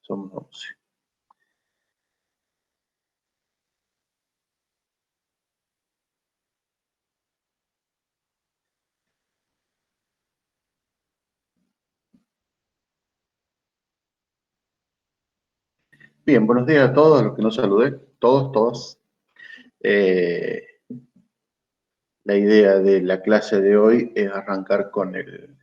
Somos 11. Bien, buenos días a todos, a los que no saludé, todos, todas. La idea de la clase de hoy es arrancar con el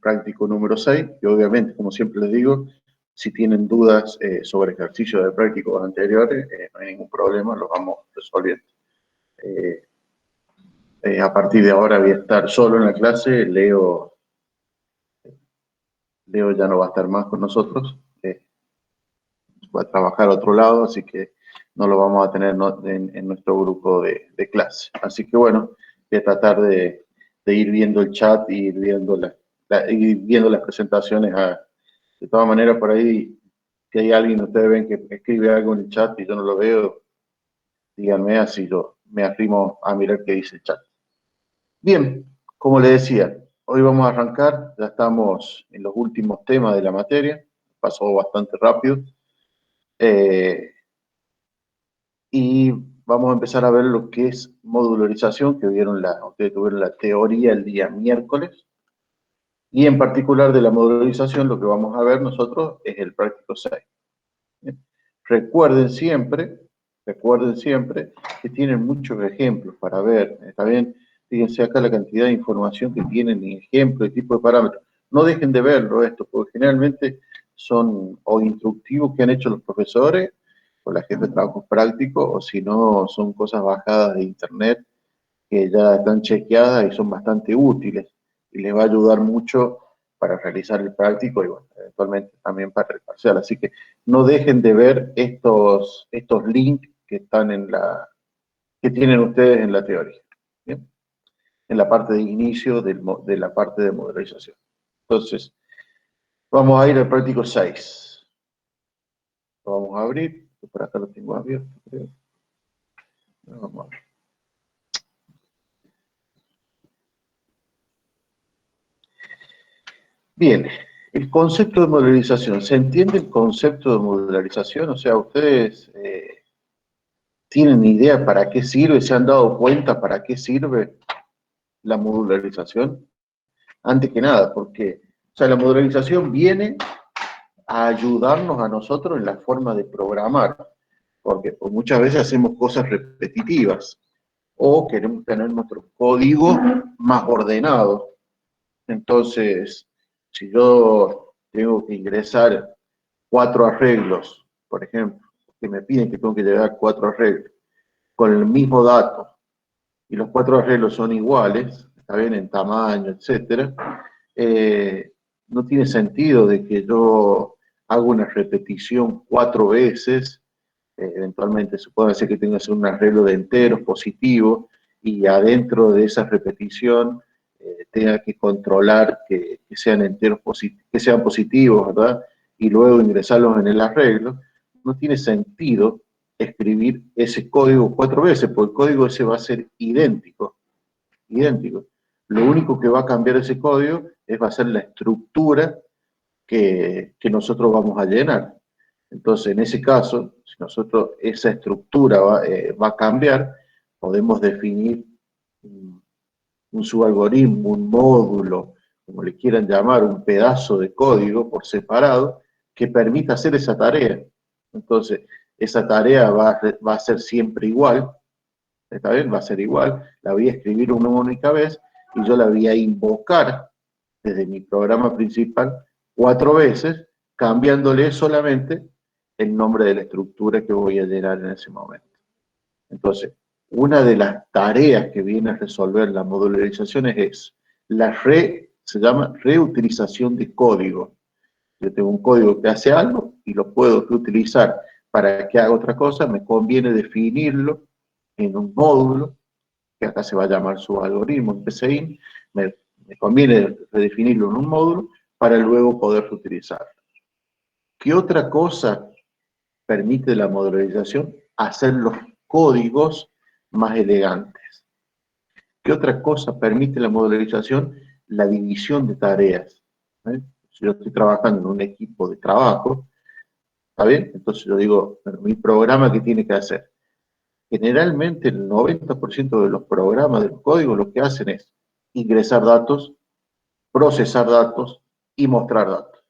práctico número 6, y obviamente, como siempre les digo, si tienen dudas sobre ejercicios de prácticos anteriores, no hay ningún problema, los vamos resolviendo. A partir de ahora voy a estar solo en la clase. Leo ya no va a estar más con nosotros, va a trabajar a otro lado, así que no lo vamos a tener en nuestro grupo de clase. Así que bueno, voy a tratar de ir viendo el chat y ir viendo las presentaciones. De todas maneras, por ahí, si hay alguien, ustedes ven que escribe algo en el chat y yo no lo veo, díganme, así yo me arrimo a mirar qué dice el chat. Bien, como les decía, hoy vamos a arrancar, ya estamos en los últimos temas de la materia, pasó bastante rápido, y vamos a empezar a ver lo que es modularización, que ustedes tuvieron la teoría el día miércoles, y en particular de la modularización lo que vamos a ver nosotros es el práctico 6. Bien. Recuerden siempre que tienen muchos ejemplos para ver, ¿está bien? Fíjense acá la cantidad de información que tienen, y ejemplos, y tipo de parámetros. No dejen de verlo esto, porque generalmente son o instructivos que han hecho los profesores, o la gente de trabajos prácticos, o si no, son cosas bajadas de internet que ya están chequeadas y son bastante útiles, y les va a ayudar mucho para realizar el práctico y, bueno, eventualmente también para el parcial. Así que no dejen de ver estos links que están que tienen ustedes en la teoría, ¿bien? En la parte de inicio de la parte de modelización. Entonces, vamos a ir al práctico 6. Lo vamos a abrir. Por acá lo tengo abierto, creo. Vamos a ver. Bien, el concepto de modularización. ¿Se entiende el concepto de modularización? O sea, ¿ustedes tienen idea para qué sirve? ¿Se han dado cuenta para qué sirve la modularización? Antes que nada, porque o sea, la modularización viene a ayudarnos a nosotros en la forma de programar, porque pues, muchas veces hacemos cosas repetitivas o queremos tener nuestro código más ordenado. Entonces, si yo tengo que ingresar 4 arreglos, por ejemplo, que me piden que tengo que llevar 4 arreglos con el mismo dato, y los 4 arreglos son iguales, está bien, en tamaño, etcétera, no tiene sentido de que yo haga una repetición 4 veces. Eventualmente se puede hacer que tenga que hacer un arreglo de enteros positivos, y adentro de esa repetición tenga que controlar que sean enteros que sean positivos, ¿verdad? Y luego ingresarlos en el arreglo. No tiene sentido escribir ese código 4 veces, porque el código ese va a ser idéntico, idéntico. Lo único que va a cambiar ese código va a ser la estructura que nosotros vamos a llenar. Entonces, en ese caso, si nosotros esa estructura va a cambiar, podemos definir un subalgoritmo, un módulo, como le quieran llamar, un pedazo de código por separado que permita hacer esa tarea. Entonces, esa tarea va a ser siempre igual, ¿está bien? Va a ser igual, la voy a escribir una única vez y yo la voy a invocar desde mi programa principal 4 veces, cambiándole solamente el nombre de la estructura que voy a llenar en ese momento. Entonces, una de las tareas que viene a resolver la modularización es se llama reutilización de código. Yo tengo un código que hace algo y lo puedo reutilizar para que haga otra cosa. Me conviene definirlo en un módulo, que acá se va a llamar su algoritmo en PCIN. Me conviene redefinirlo en un módulo para luego poder reutilizarlo. ¿Qué otra cosa permite la modularización? Hacer los códigos más elegantes. ¿Qué otra cosa permite la modularización? La división de tareas. Si yo estoy trabajando en un equipo de trabajo, ¿Está bien? Entonces yo digo, bueno, mi programa, ¿qué tiene que hacer? Generalmente el 90% de los programas del código lo que hacen es ingresar datos, procesar datos y mostrar datos.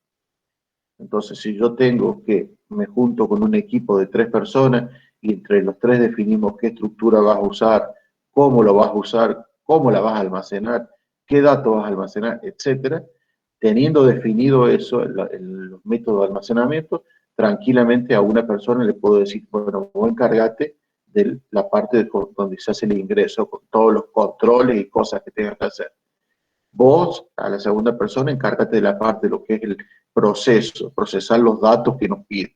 Entonces, si yo tengo que me junto con un equipo de 3 personas y entre los 3 definimos qué estructura vas a usar, cómo lo vas a usar, cómo la vas a almacenar, qué datos vas a almacenar, etcétera, teniendo definido eso, los métodos de almacenamiento, tranquilamente a una persona le puedo decir, bueno, vos encárgate de la parte donde se hace el ingreso, con todos los controles y cosas que tengas que hacer. Vos, a la segunda persona, encárgate de la parte de lo que es el proceso, procesar los datos que nos piden.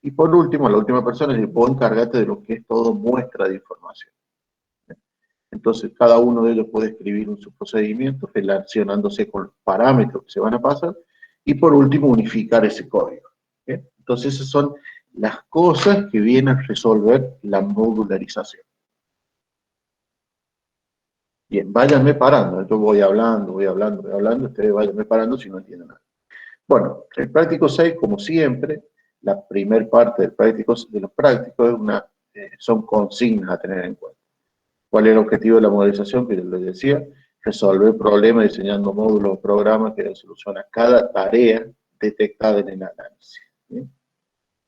Y por último, a la última persona, vos encárgate de lo que es todo muestra de información. Entonces, cada uno de ellos puede escribir un subprocedimiento relacionándose con los parámetros que se van a pasar y por último, unificar ese código. ¿Bien? Entonces, esas son las cosas que vienen a resolver la modularización. Bien, váyanme parando, yo voy hablando, ustedes váyanme parando si no entienden nada. Bueno, el práctico 6, como siempre, la primer parte de los prácticos son consignas a tener en cuenta. ¿Cuál es el objetivo de la modelización? Que les decía, resolver problemas diseñando módulos o programas que den solución a cada tarea detectada en el análisis. ¿Sí?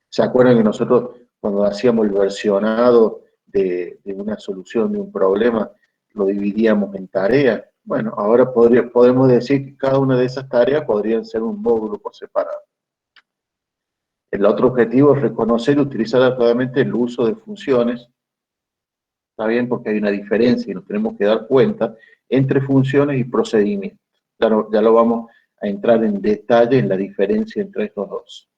¿Se acuerdan que nosotros cuando hacíamos el versionado de una solución de un problema, lo dividíamos en tareas? Bueno, ahora podemos decir que cada una de esas tareas podrían ser un módulo por separado. El otro objetivo es reconocer y utilizar adecuadamente el uso de funciones. Está bien, porque hay una diferencia y nos tenemos que dar cuenta entre funciones y procedimientos. Ya lo vamos a entrar en detalle en la diferencia entre estos dos.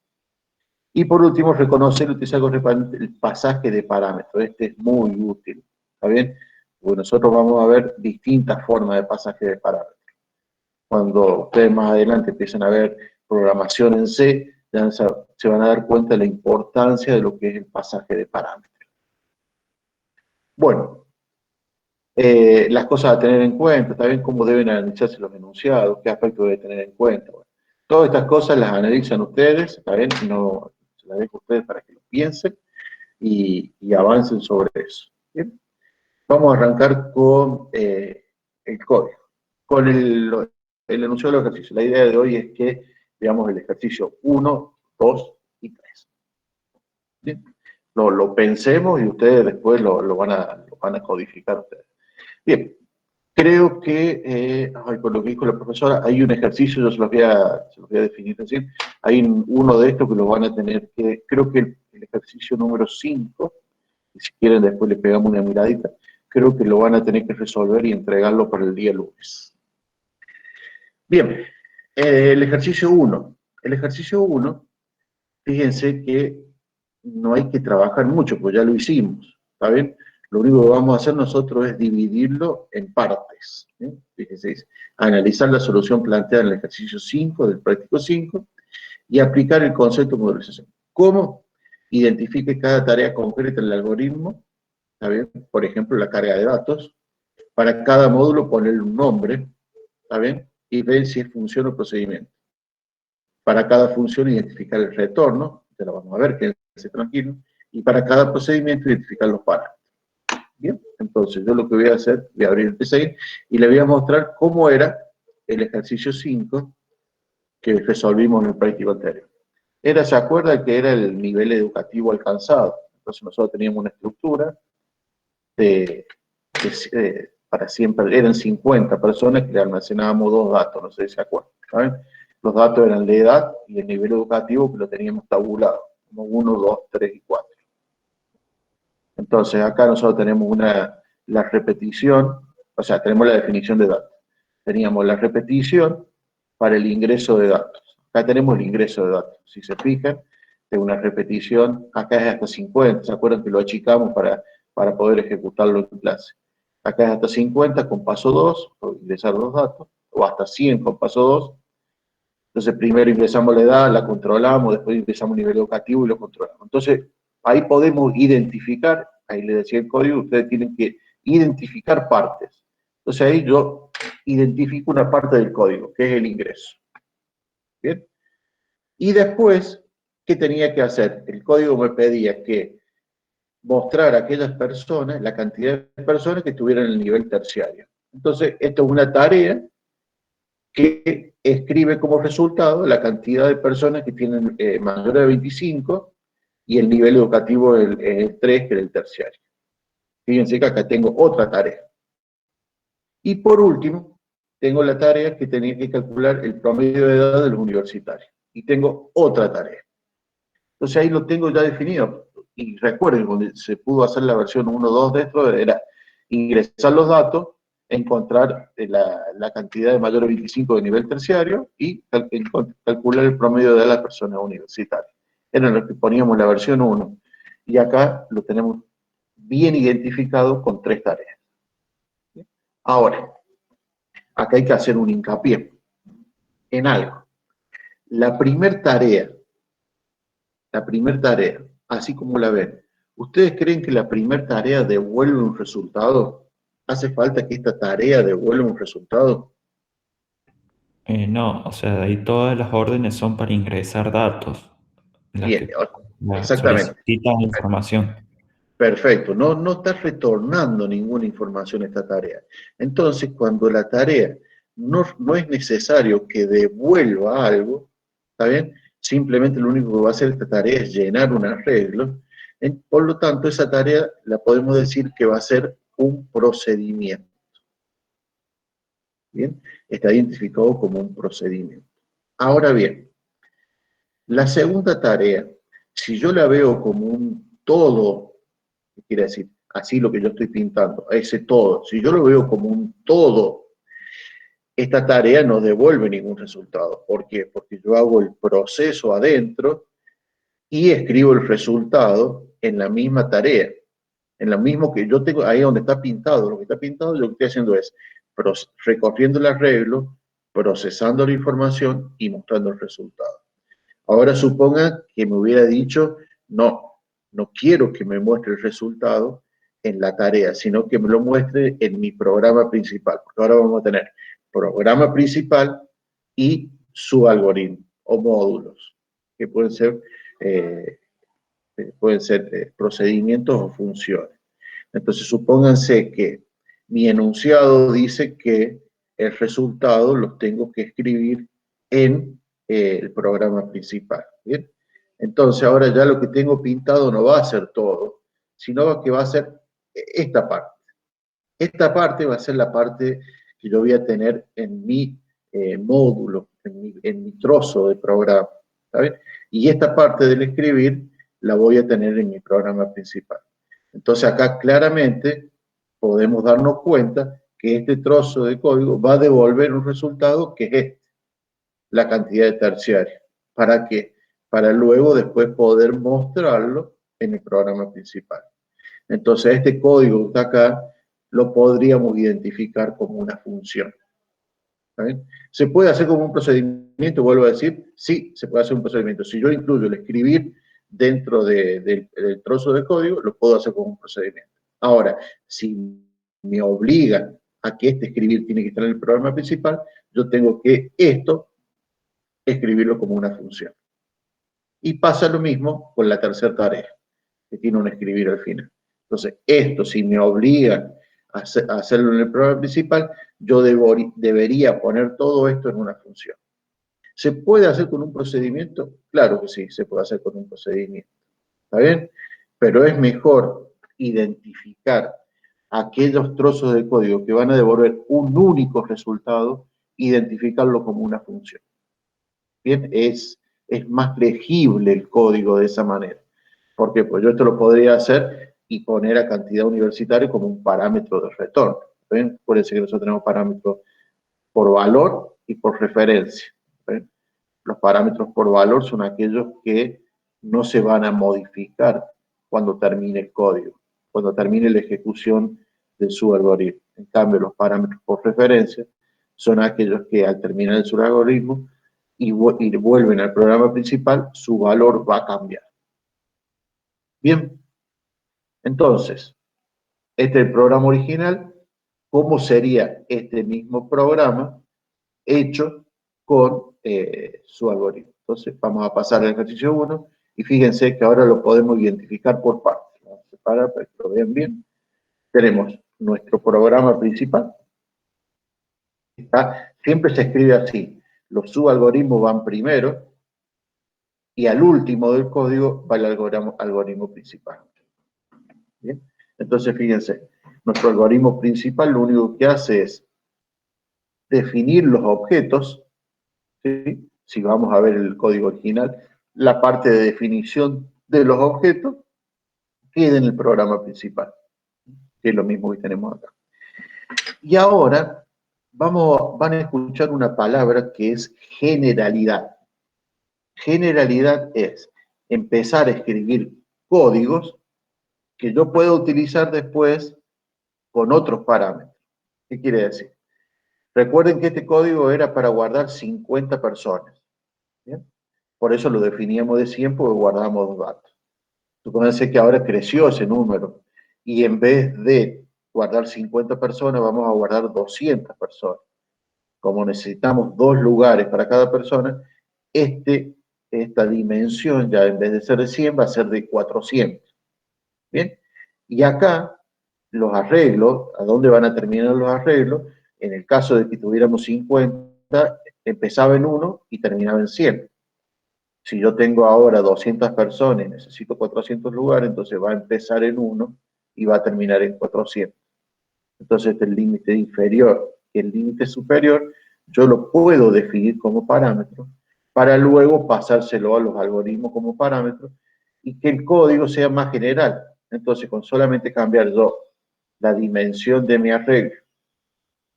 Y por último, reconocer y utilizar correctamente el pasaje de parámetros. Este es muy útil, ¿está bien? Porque nosotros vamos a ver distintas formas de pasaje de parámetros. Cuando ustedes más adelante empiecen a ver programación en C, ya se van a dar cuenta de la importancia de lo que es el pasaje de parámetros. Bueno, las cosas a tener en cuenta, también cómo deben analizarse los enunciados, qué aspectos deben tener en cuenta. Bueno, todas estas cosas las analizan ustedes, ¿está bien? No, se las dejo a ustedes para que lo piensen y avancen sobre eso. ¿Bien? Vamos a arrancar con el código, con el enunciado del ejercicio. La idea de hoy es que veamos el ejercicio 1, 2 y 3. ¿Bien? Lo pensemos y ustedes después lo van a codificar ustedes. Bien, creo que, por lo que dijo la profesora, hay un ejercicio, yo se los voy a definir así, hay uno de estos que lo van a tener que, creo que el ejercicio número 5, y si quieren después le pegamos una miradita, creo que lo van a tener que resolver y entregarlo para el día lunes. Bien, el ejercicio 1. El ejercicio 1, fíjense que no hay que trabajar mucho, pues ya lo hicimos, ¿está bien? Lo único que vamos a hacer nosotros es dividirlo en partes. ¿Sí? Fíjense, dice, analizar la solución planteada en el ejercicio 5 del práctico 5 y aplicar el concepto de modelización. ¿Cómo? Identifique cada tarea concreta en el algoritmo, ¿está bien? Por ejemplo, la carga de datos. Para cada módulo ponerle un nombre, ¿está bien? Y ver si es función o procedimiento. Para cada función identificar el retorno, ya lo vamos a ver, quédense tranquilo, y para cada procedimiento identificar los parámetros. Bien, entonces yo lo que voy a hacer, voy a abrir el T6 y le voy a mostrar cómo era el ejercicio 5 que resolvimos en el práctico anterior. ¿Se acuerda que era el nivel educativo alcanzado? Entonces nosotros teníamos una estructura para siempre, eran 50 personas que le almacenábamos 2 datos, no sé si se acuerdan. ¿Saben? Los datos eran la edad y el nivel educativo que lo teníamos tabulado, como 1, 2, 3 y 4. Entonces acá nosotros tenemos la repetición, o sea, tenemos la definición de datos. Teníamos la repetición para el ingreso de datos. Acá tenemos el ingreso de datos. Si se fijan, de una repetición, acá es hasta 50. ¿Se acuerdan que lo achicamos para poder ejecutarlo en clase? Acá es hasta 50 con paso 2, por ingresar los datos, o hasta 100 con paso 2. Entonces primero ingresamos la edad, la controlamos, después ingresamos el nivel educativo y lo controlamos. Entonces ahí podemos identificar, ahí le decía el código, ustedes tienen que identificar partes. Entonces ahí yo identifico una parte del código, que es el ingreso. ¿Bien? Y después ¿qué tenía que hacer? El código me pedía que mostrar a aquellas personas, la cantidad de personas que estuvieran en el nivel terciario. Entonces, esto es una tarea que escribe como resultado la cantidad de personas que tienen mayor de 25 y el nivel educativo el 3, que era el terciario. Fíjense que acá tengo otra tarea. Y por último, tengo la tarea que tenía que calcular el promedio de edad de los universitarios. Y tengo otra tarea. Entonces ahí lo tengo ya definido. Y recuerden, cuando se pudo hacer la versión 1.2 de esto, era ingresar los datos, encontrar la cantidad de mayores de 25 de nivel terciario y calcular el promedio de las personas universitarias. Era lo que poníamos la versión 1. Y acá lo tenemos bien identificado con 3 tareas. Ahora, acá hay que hacer un hincapié en algo. La primer tarea, así como la ven, ¿ustedes creen que la primera tarea devuelve un resultado? ¿Hace falta que esta tarea devuelva un resultado? No, o sea, ahí todas las órdenes son para ingresar datos, las Bien, que exactamente. solicitan información. Perfecto, no, no está retornando ninguna información esta tarea. Entonces, cuando la tarea no es necesario que devuelva algo, ¿está bien? Simplemente lo único que va a hacer esta tarea es llenar un arreglo. Por lo tanto, esa tarea la podemos decir que va a ser un procedimiento. ¿Bien? Está identificado como un procedimiento. Ahora bien, la segunda tarea, si yo la veo como un todo, ¿qué quiere decir? Así lo que yo estoy pintando, ese todo. Si yo lo veo como un todo, esta tarea no devuelve ningún resultado. ¿Por qué? Porque yo hago el proceso adentro y escribo el resultado en la misma tarea. En lo mismo que yo tengo, ahí donde está pintado. Lo que está pintado, yo lo que estoy haciendo es recorriendo el arreglo, procesando la información y mostrando el resultado. Ahora suponga que me hubiera dicho, no quiero que me muestre el resultado en la tarea, sino que me lo muestre en mi programa principal. Porque ahora vamos a tener programa principal y su algoritmo o módulos, que eh, pueden ser procedimientos o funciones. Entonces, supónganse que mi enunciado dice que el resultado los tengo que escribir en el programa principal. ¿Bien? Entonces, ahora ya lo que tengo pintado no va a ser todo, sino que va a ser esta parte. Esta parte va a ser la parte que yo voy a tener en mi módulo, en mi trozo de programa. ¿Está bien? Y esta parte del escribir la voy a tener en mi programa principal. Entonces acá claramente podemos darnos cuenta que este trozo de código va a devolver un resultado que es este, la cantidad de terciario. ¿Para qué? Para luego después poder mostrarlo en el programa principal. Entonces este código que está acá lo podríamos identificar como una función. ¿Está bien? ¿Se puede hacer como un procedimiento? Vuelvo a decir, sí, se puede hacer un procedimiento. Si yo incluyo el escribir dentro del trozo de código, lo puedo hacer como un procedimiento. Ahora, si me obliga a que este escribir tiene que estar en el programa principal, yo tengo que esto escribirlo como una función. Y pasa lo mismo con la tercera tarea, que tiene un escribir al final. Entonces, esto, si me obligan a hacerlo en el programa principal, yo debería poner todo esto en una función. ¿Se puede hacer con un procedimiento? Claro que sí, se puede hacer con un procedimiento. ¿Está bien? Pero es mejor identificar aquellos trozos de código que van a devolver un único resultado, identificarlo como una función. Bien, es más legible el código de esa manera. Porque pues yo esto lo podría hacer y poner a cantidad universitaria como un parámetro de retorno. ¿Ven? Por eso que nosotros tenemos parámetros por valor y por referencia. ¿Ven? Los parámetros por valor son aquellos que no se van a modificar cuando termine el código, cuando termine la ejecución de su algoritmo. En cambio, los parámetros por referencia son aquellos que al terminar su algoritmo y vuelven al programa principal, su valor va a cambiar. Bien, entonces, este es el programa original. ¿Cómo sería este mismo programa hecho con su algoritmo? Entonces, vamos a pasar al ejercicio 1 Y fíjense que ahora lo podemos identificar por partes. Vamos a separar para que lo vean bien. Tenemos nuestro programa principal. Siempre se escribe así. Los subalgoritmos van primero y al último del código va el algoritmo principal. ¿Bien? Entonces, fíjense, nuestro algoritmo principal lo único que hace es definir los objetos, ¿sí? Si vamos a ver el código original, la parte de definición de los objetos queda en el programa principal, que es lo mismo que tenemos acá. Y ahora van a escuchar una palabra que es generalidad. Generalidad es empezar a escribir códigos que yo puedo utilizar después con otros parámetros. ¿Qué quiere decir? Recuerden que este código era para guardar 50 personas. ¿Bien? Por eso lo definíamos de 100 porque guardamos dos datos. Supónganse que ahora creció ese número y en vez de guardar 50 personas vamos a guardar 200 personas. Como necesitamos dos lugares para cada persona, esta dimensión ya en vez de ser de 100 va a ser de 400. ¿Bien? Y acá los arreglos, ¿a dónde van a terminar los arreglos? En el caso de que tuviéramos 50, empezaba en 1 y terminaba en 100. Si yo tengo ahora 200 personas y necesito 400 lugares, entonces va a empezar en 1 y va a terminar en 400. Entonces el límite inferior y el límite superior yo lo puedo definir como parámetro para luego pasárselo a los algoritmos como parámetro y que el código sea más general. Entonces, con solamente cambiar yo la dimensión de mi arreglo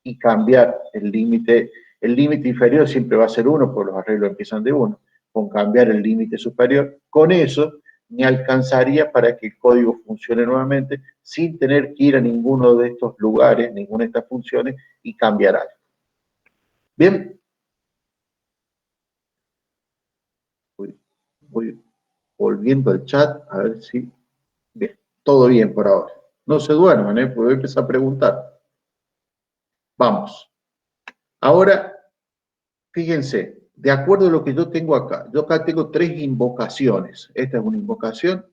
y cambiar el límite inferior siempre va a ser 1, porque los arreglos empiezan de 1. Con cambiar el límite superior, con eso me alcanzaría para que el código funcione nuevamente sin tener que ir a ninguno de estos lugares, ninguna de estas funciones y cambiar algo. Bien. Voy volviendo al chat a ver si... Bien, todo bien por ahora. No se duerman, porque voy a empezar a preguntar. Vamos. Ahora, fíjense, de acuerdo a lo que yo tengo acá, yo acá tengo 3 invocaciones. Esta es una invocación,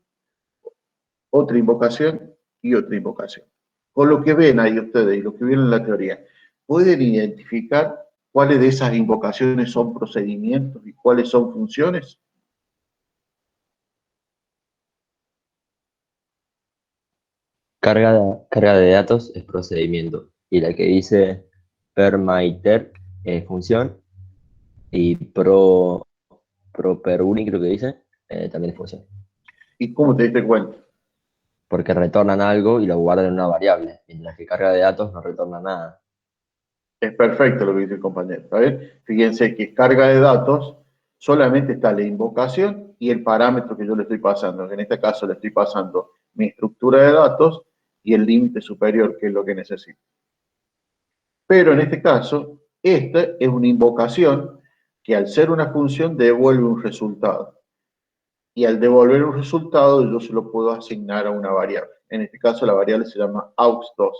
otra invocación y otra invocación. Con lo que ven ahí ustedes y lo que ven en la teoría, ¿pueden identificar cuáles de esas invocaciones son procedimientos y cuáles son funciones? Carga de datos es procedimiento. Y la que dice permaiter es función. Y properuni creo que dice, también es función. ¿Y cómo te diste cuenta? Porque retornan algo y lo guardan en una variable. Mientras que carga de datos no retorna nada. Es perfecto lo que dice el compañero. ¿Está bien? Fíjense que carga de datos solamente está la invocación y el parámetro que yo le estoy pasando. En este caso le estoy pasando mi estructura de datos y el límite superior, que es lo que necesito. Pero en este caso, esta es una invocación que al ser una función devuelve un resultado. Y al devolver un resultado yo se lo puedo asignar a una variable. En este caso la variable se llama aux2,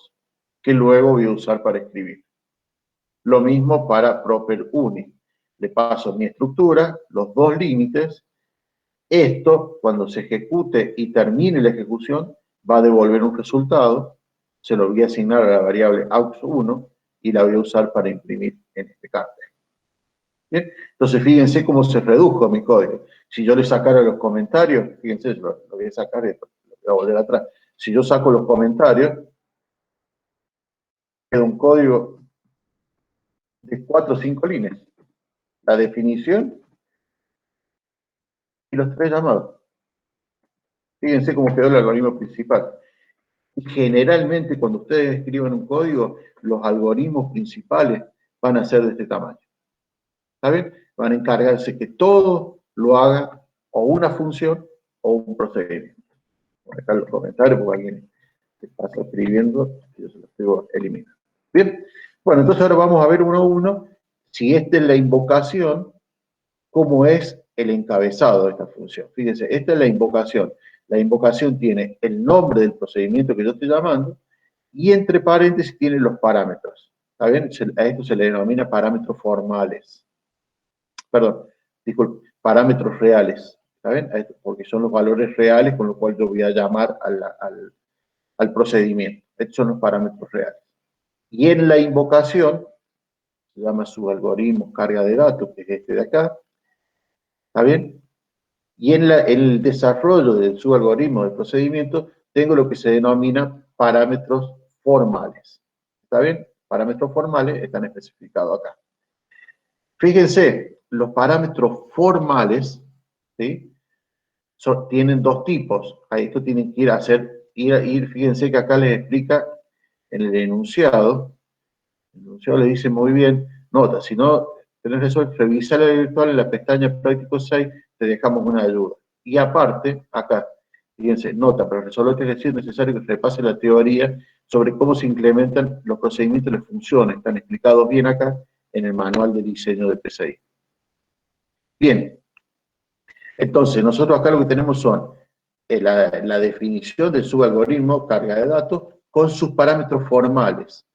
que luego voy a usar para escribir. Lo mismo para properUni. Le paso mi estructura, los dos límites. Esto, cuando se ejecute y termine la ejecución, va a devolver un resultado. Se lo voy a asignar a la variable aux1 y la voy a usar para imprimir en este caso. ¿Bien? Entonces, fíjense cómo se redujo mi código. Si yo le sacara los comentarios, fíjense, lo voy a sacar y lo voy a volver atrás. Si yo saco los comentarios, queda un código de 4 o 5 líneas. La definición y los 3 llamados. Fíjense cómo quedó el algoritmo principal. Y generalmente, cuando ustedes escriban un código, los algoritmos principales van a ser de este tamaño. ¿Está bien? Van a encargarse que todo lo haga o una función o un procedimiento. Voy a dejar los comentarios porque alguien se pasa escribiendo y yo se los tengo eliminando. Bien. Bueno, entonces ahora vamos a ver uno a uno si esta es la invocación, cómo es el encabezado de esta función. Fíjense, esta es la invocación. La invocación tiene el nombre del procedimiento que yo estoy llamando y entre paréntesis tiene los parámetros. ¿Está bien? A esto se le denomina parámetros formales. Perdón, disculpe, parámetros reales. ¿Está bien? Porque son los valores reales con los cuales yo voy a llamar al procedimiento. Estos son los parámetros reales. Y en la invocación, se llama subalgoritmo carga de datos, que es este de acá, ¿está bien? Y en el desarrollo del subalgoritmo del procedimiento, tengo lo que se denomina parámetros formales. ¿Está bien? Parámetros formales están especificados acá. Fíjense, los parámetros formales, ¿sí? Tienen dos tipos. A esto tienen que fíjense que acá les explica en el enunciado. El enunciado le dice muy bien, nota, si no tenés resuelto, revisar la virtual en la pestaña práctico 6, te dejamos una ayuda. Y aparte, acá, fíjense, nota, para resolver este ejercicio es necesario que repase la teoría sobre cómo se implementan los procedimientos y las funciones. Están explicados bien acá en el manual de diseño de PCI. Bien, entonces nosotros acá lo que tenemos son la definición del subalgoritmo, carga de datos, con sus parámetros formales.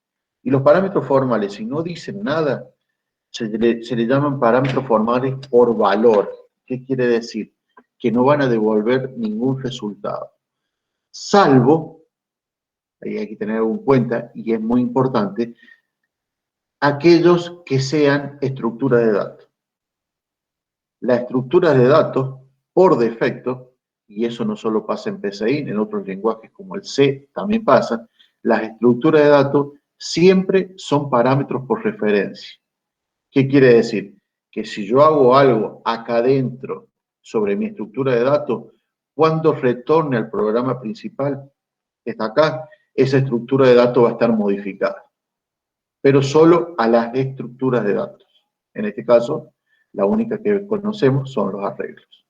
Y los parámetros formales, si no dicen nada, se le llaman parámetros formales por valor. ¿Qué quiere decir? Que no van a devolver ningún resultado. Salvo, ahí hay que tener en cuenta, y es muy importante, aquellos que sean estructuras de datos. Las estructuras de datos, por defecto, y eso no solo pasa en PCI, en otros lenguajes como el C también pasa, las estructuras de datos siempre son parámetros por referencia. ¿Qué quiere decir? Que si yo hago algo acá adentro sobre mi estructura de datos, cuando retorne al programa principal, que está acá, esa estructura de datos va a estar modificada. Pero solo a las estructuras de datos. En este caso, la única que conocemos son los arreglos.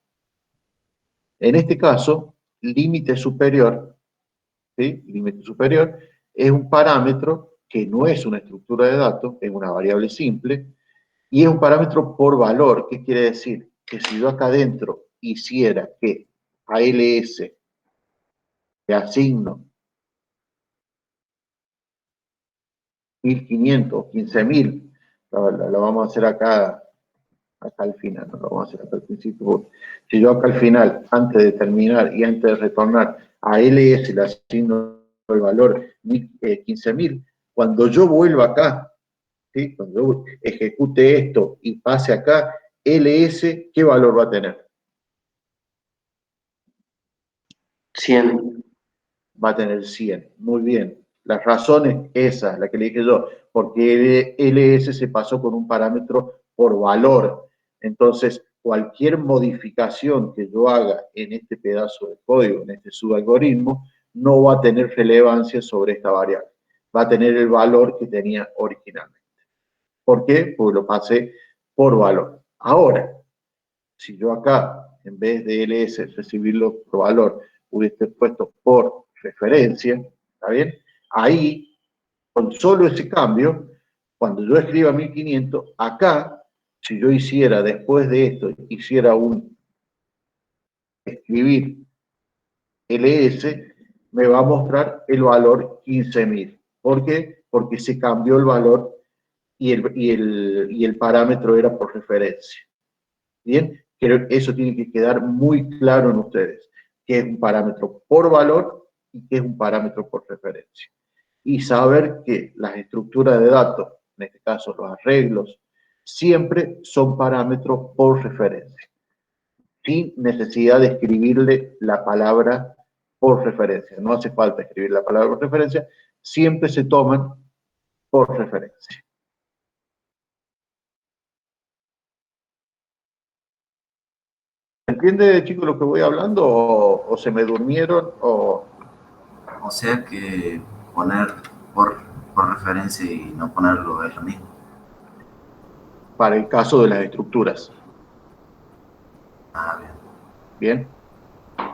En este caso, límite superior, ¿sí? Límite superior es un parámetro que no es una estructura de datos, es una variable simple, y es un parámetro por valor. ¿Qué quiere decir? Que si yo acá adentro hiciera que a ALS le asigno 1500 o 15000, lo vamos a hacer acá al final, no lo vamos a hacer hasta el principio. Si yo acá al final, antes de terminar y antes de retornar a LS le asigno el valor 15.000, cuando yo vuelva acá, ¿sí? Cuando yo ejecute esto y pase acá, LS, ¿qué valor va a tener? 100. Va a tener 100. Muy bien. La razón es esa, la que le dije yo, porque LS se pasó con un parámetro por valor. Entonces, cualquier modificación que yo haga en este pedazo de código, en este subalgoritmo, no va a tener relevancia sobre esta variable. Va a tener el valor que tenía originalmente. ¿Por qué? Porque lo pasé por valor. Ahora, si yo acá, en vez de LS, recibirlo por valor, hubiese puesto por referencia, ¿está bien? Ahí, con solo ese cambio, cuando yo escriba 1500, acá, si yo hiciera después de esto, hiciera escribir LS, me va a mostrar el valor 15.000. ¿Por qué? Porque se cambió el valor y el parámetro era por referencia. Bien, creo que eso tiene que quedar muy claro en ustedes, que es un parámetro por valor y que es un parámetro por referencia. Y saber que las estructuras de datos, en este caso los arreglos, siempre son parámetros por referencia, sin necesidad de escribirle la palabra por referencia. No hace falta escribir la palabra por referencia, siempre se toman por referencia. ¿Entiende, chicos, lo que voy hablando? ¿O se me durmieron? O sea que poner por referencia y no ponerlo es lo mismo. Para el caso de las estructuras. Ah, bien. Bien,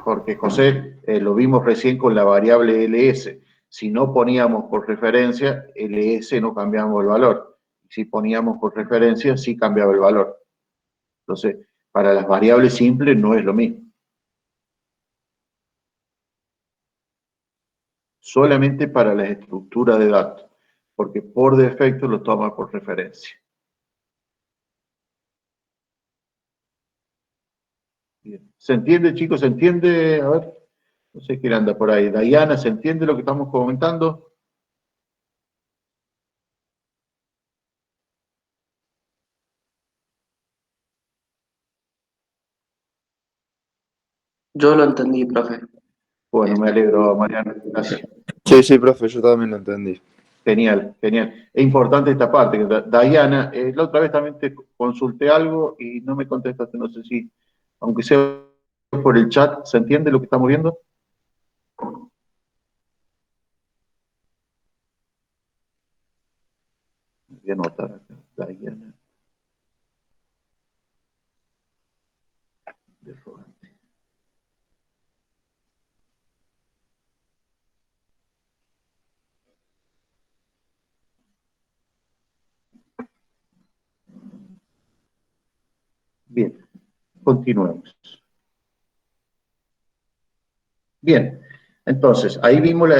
porque José, lo vimos recién con la variable ls. Si no poníamos por referencia, ls no cambiamos el valor. Si poníamos por referencia, sí cambiaba el valor. Entonces, para las variables simples no es lo mismo. Solamente para las estructuras de datos, porque por defecto lo toma por referencia. Bien. ¿Se entiende, chicos? ¿Se entiende? A ver, no sé quién anda por ahí. Diana, ¿se entiende lo que estamos comentando? Yo lo entendí, profe. Bueno, me alegro, Mariano. Gracias. Sí, sí, profe, yo también lo entendí. Genial, genial. Es importante esta parte. Diana, la otra vez también te consulté algo y no me contestaste. No sé si, aunque sea por el chat, ¿se entiende lo que estamos viendo? Voy a anotar acá. Diana. De Fogante. Bien, continuemos. Bien, entonces, ahí vimos,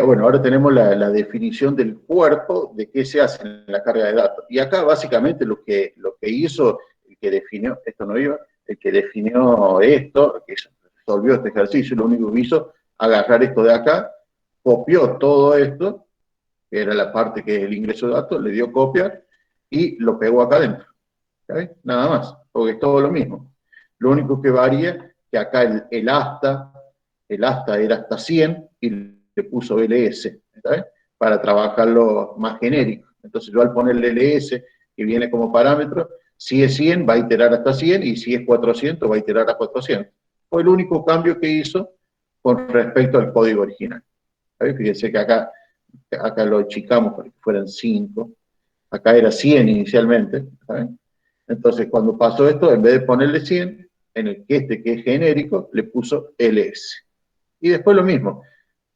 bueno, ahora tenemos la definición del cuerpo, de qué se hace en la carga de datos. Y acá básicamente lo que hizo, el que definió, esto no iba, el que definió esto, que resolvió este ejercicio, lo único que hizo, agarrar esto de acá, copió todo esto, que era la parte que es el ingreso de datos, le dio copia y lo pegó acá adentro. ¿Okay? Nada más, porque es todo lo mismo. Lo único que varía que acá el asta era hasta 100 y le puso LS, ¿está bien? Para trabajarlo más genérico. Entonces yo al ponerle LS, que viene como parámetro, si es 100 va a iterar hasta 100 y si es 400 va a iterar a 400. Fue el único cambio que hizo con respecto al código original. ¿Está bien? Fíjense que acá lo achicamos para que fueran 5, acá era 100 inicialmente, ¿está bien? Entonces cuando pasó esto, en vez de ponerle 100, en el que es genérico, le puso LS. Y después lo mismo,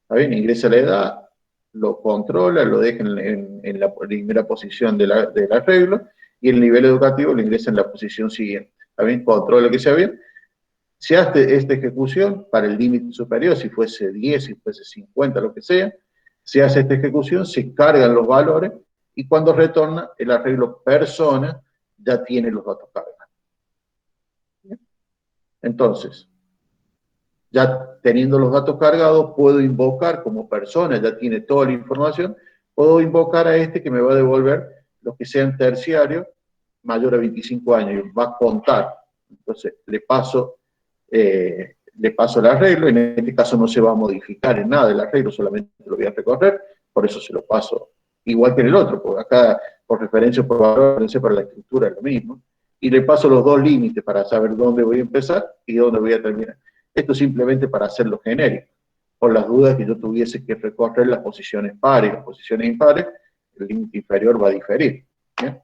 ¿está bien? Ingresa la edad, lo controla, lo deja en la primera posición del arreglo, y el nivel educativo lo ingresa en la posición siguiente, ¿está bien? Controla que sea bien. Se hace esta ejecución para el límite superior, si fuese 10, si fuese 50, lo que sea, se hace esta ejecución, se cargan los valores, y cuando retorna, el arreglo persona ya tiene los datos cargados. Entonces, ya teniendo los datos cargados, puedo invocar como persona, ya tiene toda la información, puedo invocar a este que me va a devolver los que sean terciarios mayor a 25 años, y va a contar. Entonces, le paso el arreglo, en este caso no se va a modificar en nada el arreglo, solamente lo voy a recorrer, por eso se lo paso igual que en el otro, porque acá por referencia por valor, para la estructura es lo mismo, y le paso los dos límites para saber dónde voy a empezar y dónde voy a terminar. Esto simplemente para hacerlo genérico. Por las dudas que yo tuviese que recorrer las posiciones pares y las posiciones impares, el límite inferior va a diferir. ¿Bien?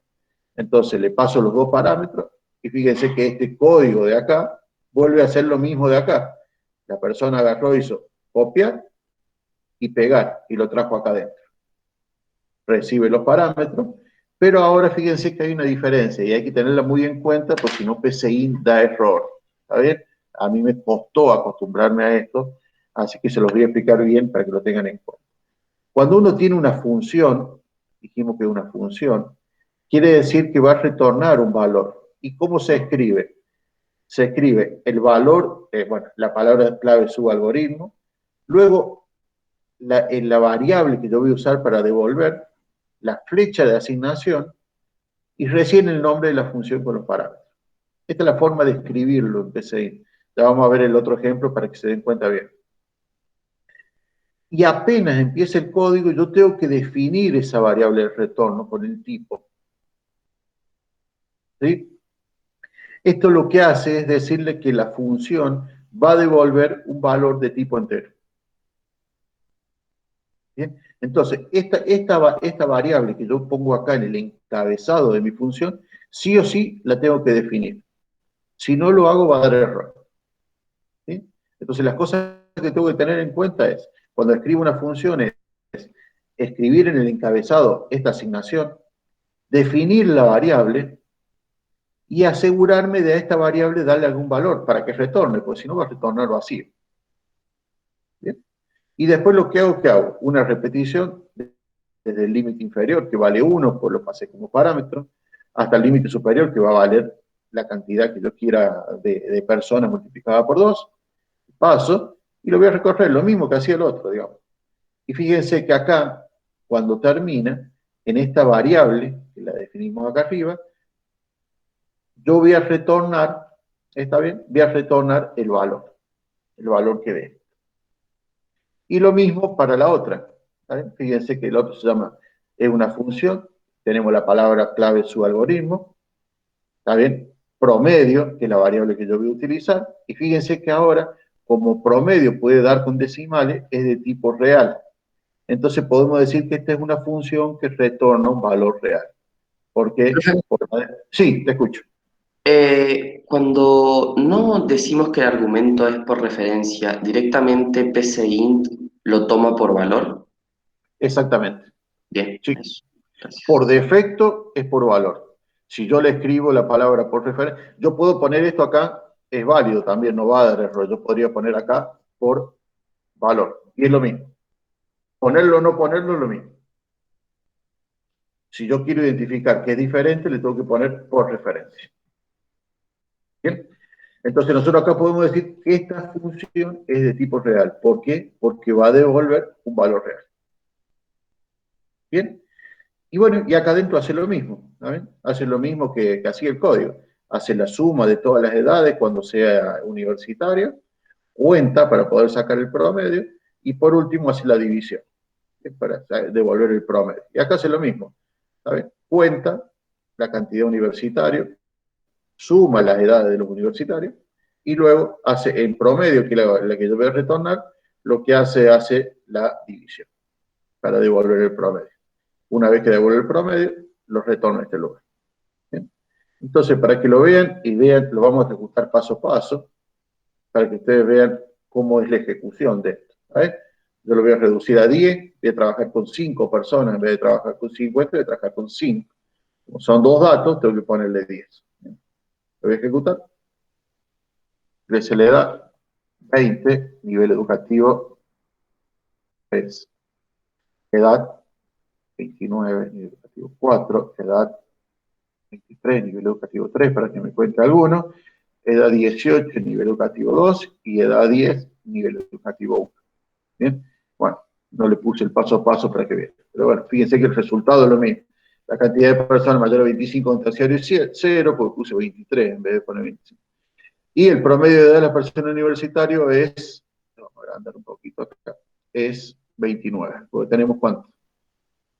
Entonces le paso los dos parámetros y fíjense que este código de acá vuelve a hacer lo mismo de acá. La persona agarró, hizo copiar y pegar y lo trajo acá adentro. Recibe los parámetros, pero ahora fíjense que hay una diferencia y hay que tenerla muy en cuenta porque si no PCI da error. ¿Está bien? A mí me costó acostumbrarme a esto, así que se los voy a explicar bien para que lo tengan en cuenta. Cuando uno tiene una función, dijimos que es una función, quiere decir que va a retornar un valor. ¿Y cómo se escribe? Se escribe el valor, bueno, la palabra clave es su algoritmo, luego la variable que yo voy a usar para devolver, la flecha de asignación, y recién el nombre de la función con los parámetros. Esta es la forma de escribirlo en PCI. Ya vamos a ver el otro ejemplo para que se den cuenta bien. Y apenas empieza el código, yo tengo que definir esa variable de retorno con el tipo. ¿Sí? Esto lo que hace es decirle que la función va a devolver un valor de tipo entero. ¿Bien? Entonces, esta variable que yo pongo acá en el encabezado de mi función, sí o sí la tengo que definir. Si no lo hago, va a dar error. ¿Sí? Entonces, las cosas que tengo que tener en cuenta es, cuando escribo una función, es escribir en el encabezado esta asignación, definir la variable y asegurarme de a esta variable darle algún valor para que retorne, porque si no va a retornar vacío. ¿Bien? Y después lo que hago, una repetición desde el límite inferior, que vale 1, pues lo pasé como parámetro, hasta el límite superior, que va a valer la cantidad que yo quiera de personas multiplicada por 2, paso, y lo voy a recorrer, lo mismo que hacía el otro, digamos. Y fíjense que acá, cuando termina, en esta variable, que la definimos acá arriba, yo voy a retornar, ¿está bien? Voy a retornar el valor que dé. Y lo mismo para la otra. ¿Está bien? Fíjense que el otro se llama, es una función, tenemos la palabra clave su algoritmo, ¿está bien? Promedio, que es la variable que yo voy a utilizar, y fíjense que ahora, como promedio puede dar con decimales, es de tipo real. Entonces podemos decir que esta es una función que retorna un valor real. ¿Por qué? Sí, te escucho. Cuando no decimos que el argumento es por referencia, directamente PCInt lo toma por valor. Exactamente. Bien, Sí. eso. Gracias. Por defecto es por valor. Si yo le escribo la palabra por referencia, yo puedo poner esto acá, es válido también, no va a dar error. Yo podría poner acá por valor. Y es lo mismo. Ponerlo o no ponerlo es lo mismo. Si yo quiero identificar que es diferente, le tengo que poner por referencia. ¿Bien? Entonces nosotros acá podemos decir que esta función es de tipo real. ¿Por qué? Porque va a devolver un valor real. ¿Bien? Y bueno, y acá adentro hace lo mismo, ¿saben? Hace lo mismo que hacía el código. Hace la suma de todas las edades cuando sea universitario, cuenta para poder sacar el promedio, y por último hace la división, para devolver el promedio. Y acá hace lo mismo, ¿saben? Cuenta la cantidad universitaria, suma las edades de los universitarios, y luego hace el promedio, que es la que yo voy a retornar, lo que hace la división, para devolver el promedio. Una vez que devuelve el promedio, lo retorna a este lugar. ¿Bien? Entonces, para que lo vean y vean, lo vamos a ejecutar paso a paso, para que ustedes vean cómo es la ejecución de esto. ¿Vale? Yo lo voy a reducir a 10, voy a trabajar con 5 personas en vez de trabajar con 50, voy a trabajar con 5. Como son 2 datos, tengo que ponerle 10. ¿Bien? Lo voy a ejecutar. Se le da 20, nivel educativo 3. Edad 29, nivel educativo 4. Edad 23, nivel educativo 3, para que me cuente alguno. Edad 18, nivel educativo 2. Y edad 10, nivel educativo 1. ¿Bien? Bueno, no le puse el paso a paso para que vean. Pero bueno, fíjense que el resultado es lo mismo. La cantidad de personas mayor a 25 en terciario es 0, porque puse 23 en vez de poner 25. Y el promedio de edad de la persona universitaria es, vamos a agrandar un poquito acá, es 29. Porque tenemos ¿cuánto?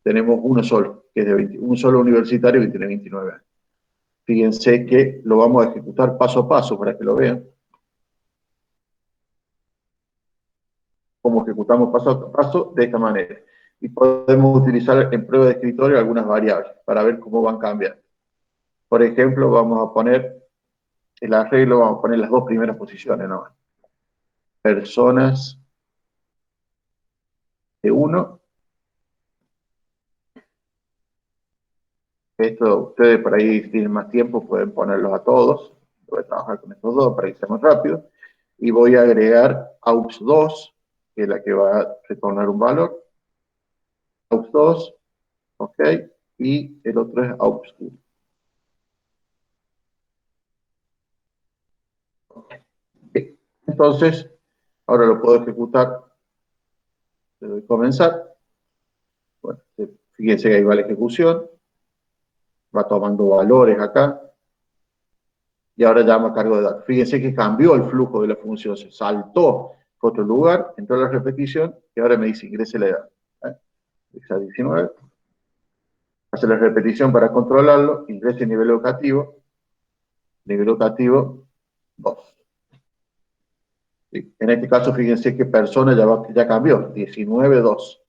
Tenemos uno solo, que es de 20, un solo universitario que tiene 29 años. Fíjense que lo vamos a ejecutar paso a paso para que lo vean. Como ejecutamos paso a paso de esta manera. Y podemos utilizar en prueba de escritorio algunas variables para ver cómo van cambiando. Por ejemplo, vamos a poner el arreglo, vamos a poner las 2 primeras posiciones, ¿no? Personas de 1. Esto, ustedes por ahí tienen más tiempo, pueden ponerlos a todos. Voy a trabajar con estos 2 para que sea más rápido. Y voy a agregar aux2, que es la que va a retornar un valor. aux2, ok, y el otro es aux1. Entonces, ahora lo puedo ejecutar. Le doy comenzar. Bueno, fíjense que ahí va la ejecución. Va tomando valores acá. Y ahora ya me cargo de datos. Fíjense que cambió el flujo de la función. Se saltó a otro lugar, entró a la repetición, y ahora me dice ingrese la edad. Ingresa 19. Hace la repetición para controlarlo. Ingrese nivel educativo. Nivel educativo 2. ¿Sí? En este caso, fíjense que persona ya cambió. 19, 2.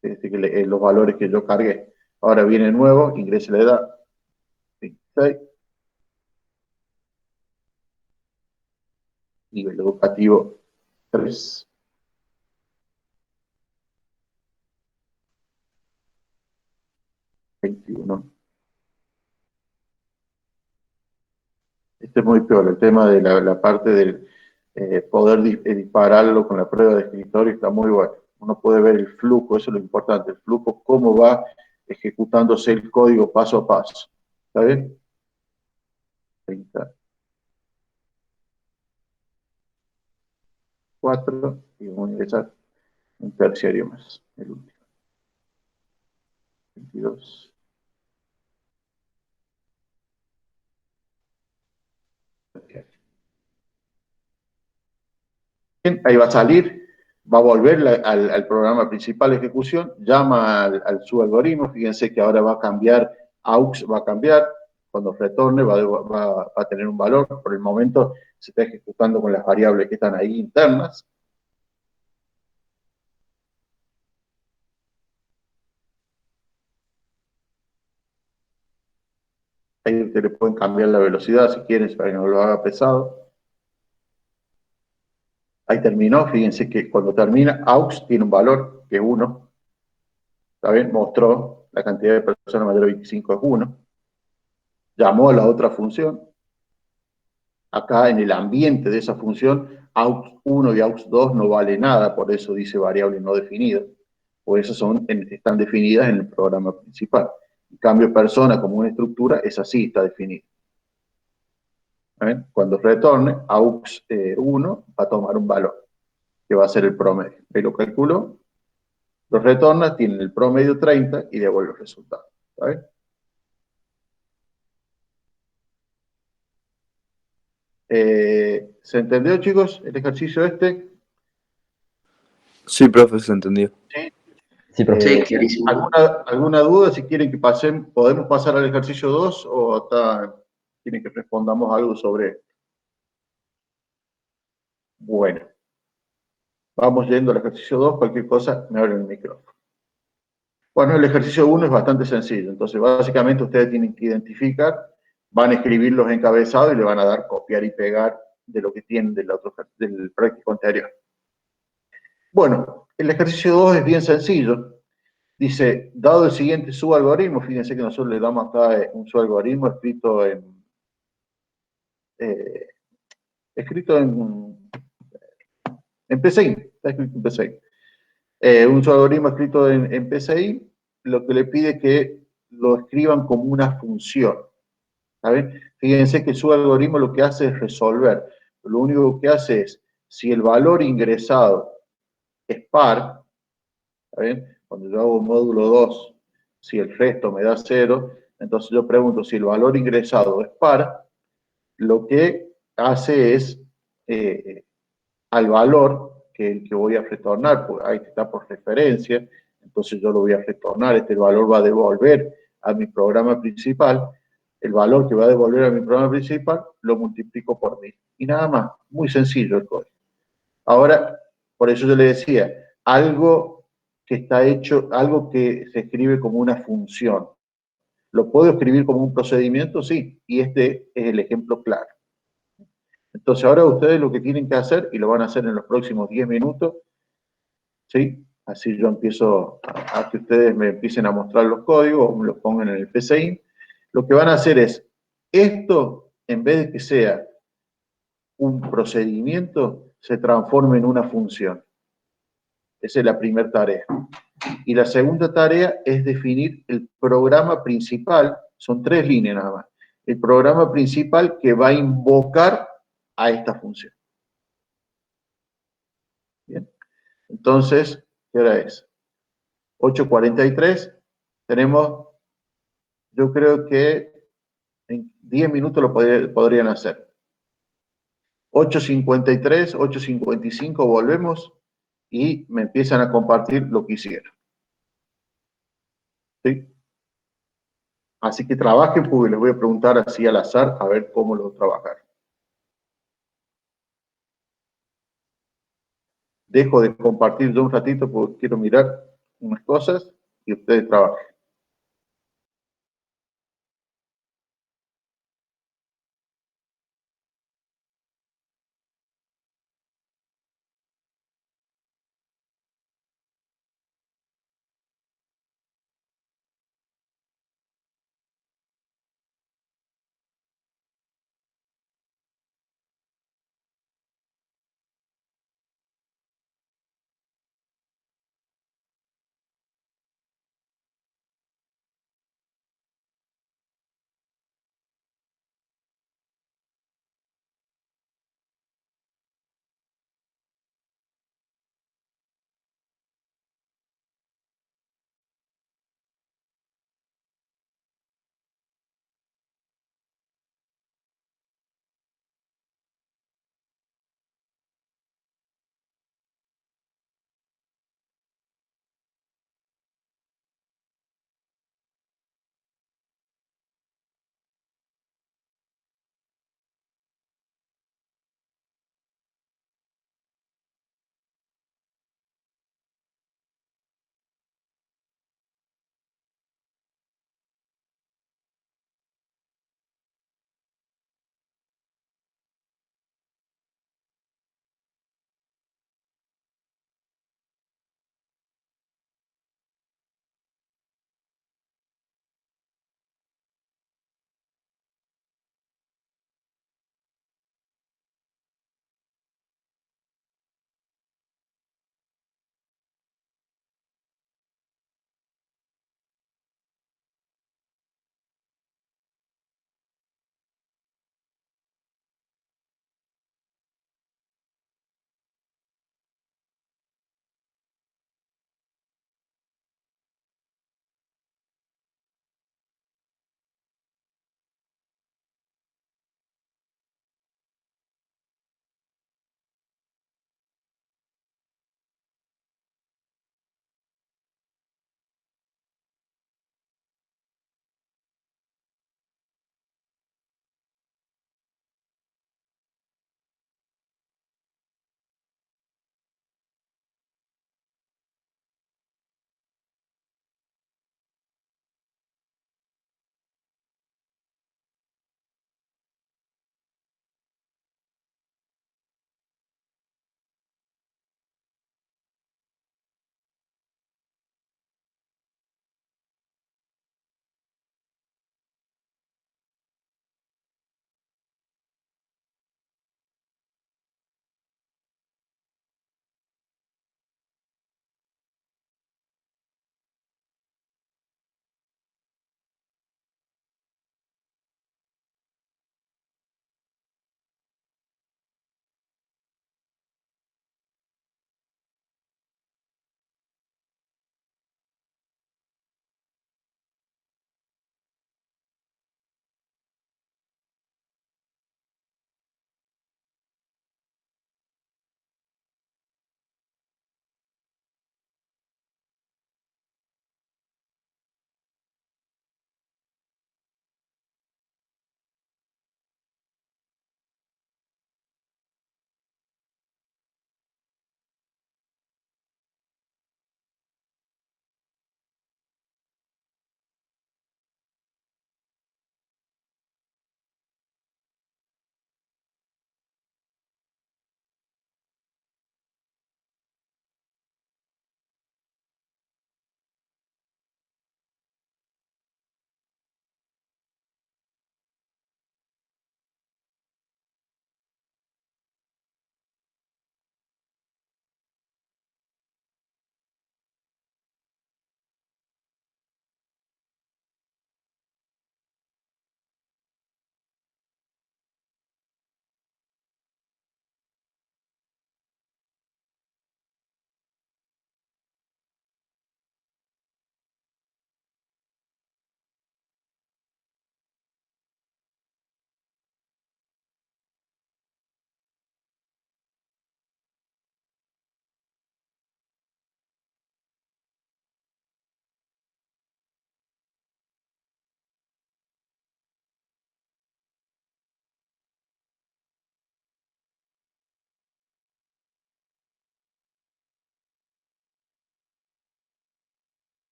Fíjense que los valores que yo cargué. Ahora viene nuevo, ingrese la edad. 26. Nivel educativo 3. Este es muy peor, el tema de la parte del poder dispararlo con la prueba de escritorio está muy bueno. Uno puede ver el flujo, eso es lo importante, el flujo, cómo va ejecutándose el código paso a paso. ¿Está bien? 34 y vamos a ingresar un terciario más, el último. 22. Bien, ahí va a salir, va a volver al programa principal de ejecución, llama al subalgoritmo, fíjense que ahora va a cambiar, AUX va a cambiar, cuando retorne va a tener un valor, por el momento se está ejecutando con las variables que están ahí internas. Ahí ustedes le pueden cambiar la velocidad si quieren, para que no lo haga pesado. Ahí terminó, fíjense que cuando termina, AUX tiene un valor que es 1. ¿Está bien? Mostró la cantidad de personas mayor de 25 es 1. Llamó a la otra función. Acá en el ambiente de esa función, AUX1 y AUX2 no vale nada, por eso dice variable no definida. Por eso están definidas en el programa principal. En cambio, persona como una estructura es así, está definida. ¿Ven? Cuando retorne, AUX1 va a tomar un valor, que va a ser el promedio. Ahí lo calculó, lo retorna, tiene el promedio 30 y devuelve el resultado. ¿Está bien? ¿Se entendió, chicos, el ejercicio este? Sí, profe, se entendió. Sí. Sí, profe. Sí, clarísimo. ¿Alguna duda? Si quieren que podemos pasar al ejercicio 2 o hasta quieren que respondamos algo sobre esto. Bueno, vamos yendo al ejercicio 2, cualquier cosa me abren el micrófono. Bueno, el ejercicio 1 es bastante sencillo, entonces básicamente ustedes tienen que identificar, van a escribir los encabezados y le van a dar copiar y pegar de lo que tienen del práctico anterior. Bueno, el ejercicio 2 es bien sencillo. Dice, dado el siguiente subalgoritmo, fíjense que nosotros le damos acá un subalgoritmo eh, escrito en PCI, está escrito en PCI. Un subalgoritmo escrito en PCI, lo que le pide es que lo escriban como una función. ¿Saben? Fíjense que el subalgoritmo lo que hace es resolver. Lo único que hace es, si el valor ingresado es par, ¿saben? Cuando yo hago módulo 2, si el resto me da 0, entonces yo pregunto si el valor ingresado es par, lo que hace es al valor que voy a retornar, pues ahí está por referencia, entonces yo lo voy a retornar, este valor va a devolver a mi programa principal, el valor que va a devolver a mi programa principal lo multiplico por 1000. Y nada más, muy sencillo el código. Ahora, por eso yo le decía, algo que está hecho, algo que se escribe como una función. ¿Lo puedo escribir como un procedimiento? Sí, y este es el ejemplo claro. Entonces ahora ustedes lo que tienen que hacer, y lo van a hacer en los próximos 10 minutos, ¿sí? Así yo empiezo a que ustedes me empiecen a mostrar los códigos o me los pongan en el PCI. Lo que van a hacer es, esto, en vez de que sea un procedimiento, se transforma en una función. Esa es la primera tarea. Y la segunda tarea es definir el programa principal, son 3 líneas nada más, el programa principal que va a invocar a esta función. Bien, entonces, ¿qué hora es? 8:43, tenemos, yo creo que en 10 minutos lo podrían hacer. 8:53, 8:55 volvemos y me empiezan a compartir lo que hicieron. ¿Sí? Así que trabajen porque les voy a preguntar así al azar a ver cómo lo trabajaron. Dejo de compartir yo un ratito porque quiero mirar unas cosas y ustedes trabajen.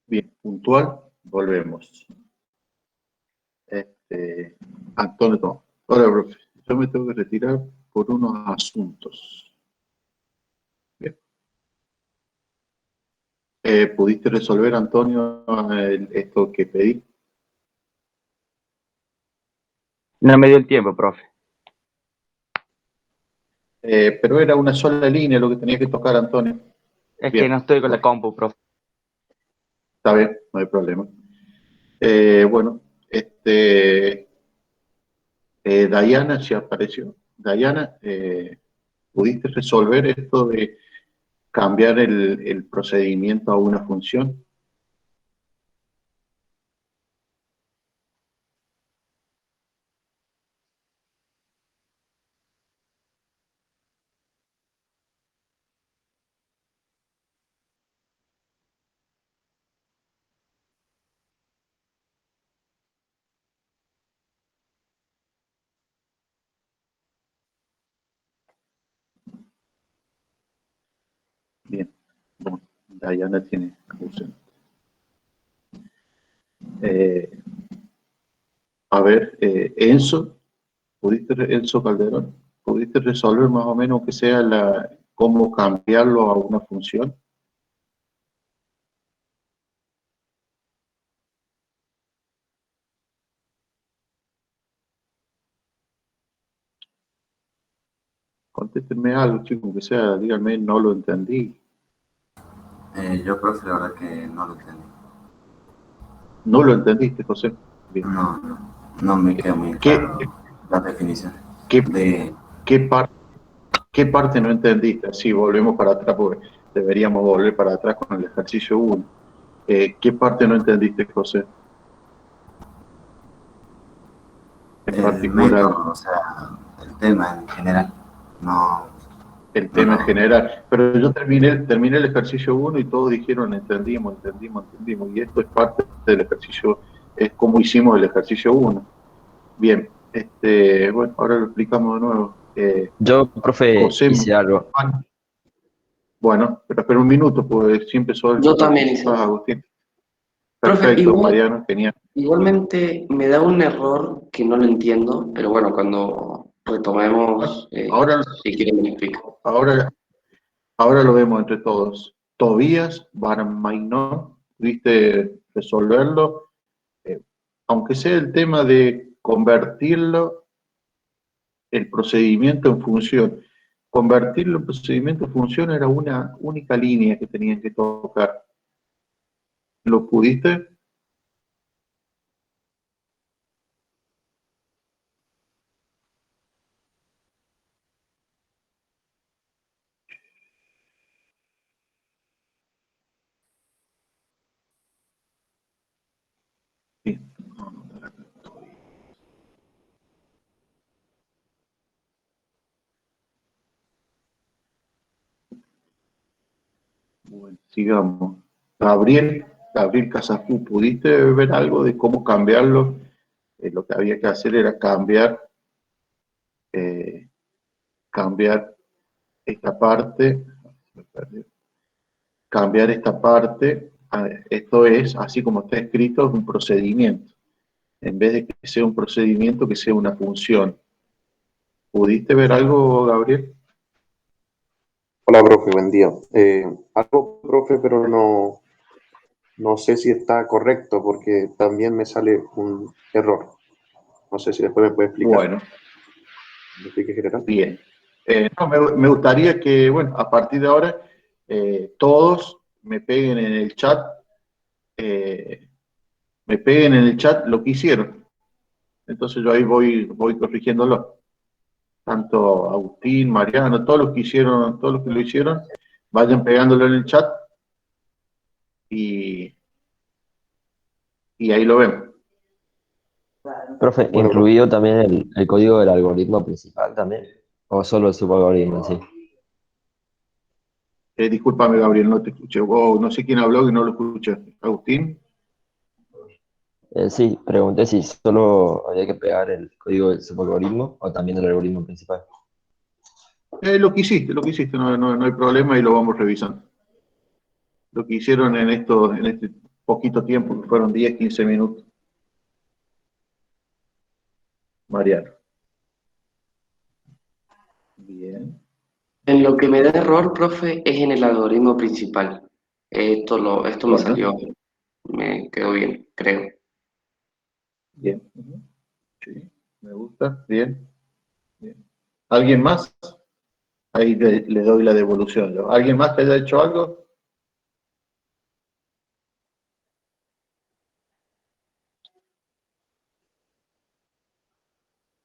Bien, puntual, volvemos. Antonio, no. Ahora, profe, yo me tengo que retirar por unos asuntos. Bien. ¿Pudiste resolver, Antonio, esto que pedí? No me dio el tiempo, profe. Pero era una sola línea lo que tenía que tocar, Antonio. Es Bien. que no estoy con la compu, profe. Está bien, no hay problema. Bueno, Diana se apareció. Diana, ¿pudiste resolver esto de cambiar el procedimiento a una función? Bien, bueno, Diana tiene ausente. A ver, Enzo, Enzo Calderón, ¿pudiste resolver más o menos que sea cómo cambiarlo a una función? Contéstenme algo, chicos, que sea, díganme, no lo entendí. Yo, profe, la verdad que no lo entendí. ¿No lo entendiste, José? Bien. No me queda muy claro las definiciones. ¿Qué parte no entendiste? Sí, volvemos para atrás, porque deberíamos volver para atrás con el ejercicio 1. ¿Qué parte no entendiste, José? En El particular, método, o sea, el tema en general. No, el no tema en lo- general. Pero yo terminé el ejercicio 1 y todos dijeron entendimos. Y esto es parte del ejercicio, es como hicimos el ejercicio 1. Bien, bueno, ahora lo explicamos de nuevo. Yo, profe, José, hice algo. bueno, pero espera un minuto, pues sí empezó Yo también hice. Agustín. Profe, Perfecto, Mariano, genial. igualmente me da un error que no lo entiendo, pero bueno, cuando retomemos, Ahora, si quieren me lo explica. ahora lo vemos entre todos. Tobías, Barmainón, ¿pudiste resolverlo? Eh, Aunque sea el tema de convertirlo, el procedimiento en función. Convertirlo en procedimiento en función era una única línea que tenían que tocar. ¿Lo pudiste? Bien. Bueno, sigamos. Gabriel Casafú, ¿pudiste ver algo de cómo cambiarlo? Lo que había que hacer era eh, cambiar esta parte, cambiar esta parte, esto es, así como está escrito, es un procedimiento. En vez de que sea un procedimiento, que sea una función. ¿Pudiste ver algo, Gabriel? Hola, profe, buen día. Algo, profe, pero no sé si está correcto porque también me sale un error. No sé si después me puede explicar. Bueno, ¿Me explique general? bien. No, me gustaría que, bueno, a partir de ahora, todos me peguen en el chat, lo que hicieron. Entonces yo ahí voy corrigiéndolo. Tanto Agustín, Mariano, todos los que hicieron, todos los que lo hicieron, vayan pegándolo en el chat y ahí lo ven. Profe, Bueno, incluido también el código del algoritmo principal también, o solo el subalgoritmo en sí. Discúlpame, Gabriel, no te escuché. No sé quién habló que no lo escuché. ¿Agustín? Sí, pregunté si solo había que pegar el código del subalgoritmo o también el algoritmo principal. Lo que hiciste, no hay problema y lo vamos revisando. Lo que hicieron en poquito tiempo, que fueron 10, 15 minutos. Mariano. Bien. En lo que me da error, profe, es en el algoritmo principal. Esto me Bueno. salió, me quedó bien, creo. Bien. Sí, me gusta. Bien. Bien. ¿Alguien más? Ahí le doy la devolución yo. ¿Alguien más que haya hecho algo?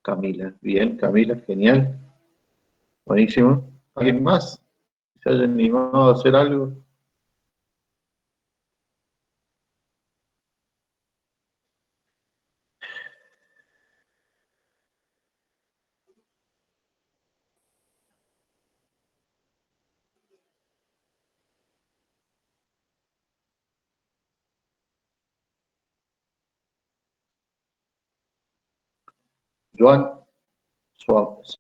Camila. Bien, Camila, genial. Buenísimo. ¿Alguien más? ¿Se haya animado a hacer algo? Joan,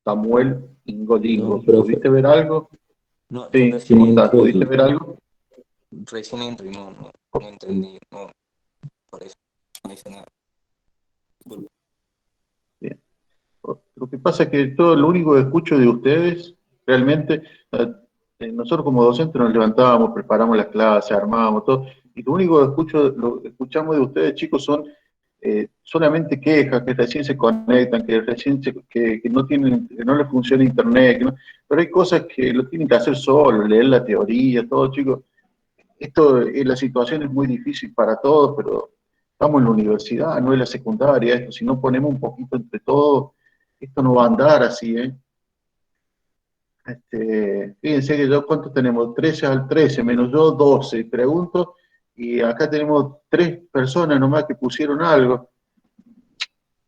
Samuel, Ingodingo. No, profe. ¿Pudiste ver algo? No, yo Sí, recién ¿cómo estás? entro ¿Pudiste y ver algo? no entendí, no, por eso no hice nada. Bien. Lo que pasa es que todo lo único que escucho de ustedes, realmente, nosotros como docentes nos levantábamos, preparamos las clases, armábamos todo, y lo único que escuchamos de ustedes, chicos, son solamente quejas, que recién se conectan, que no tienen, que no les funciona internet, pero hay cosas que lo tienen que hacer solos, leer la teoría, todo, chicos. La situación es muy difícil para todos, pero estamos en la universidad, no en la secundaria, esto, si no ponemos un poquito entre todos, esto no va a andar así, ¿eh? Fíjense que yo, ¿cuántos tenemos? 13 al 13, menos yo, 12, pregunto, y acá tenemos 3 personas nomás que pusieron algo.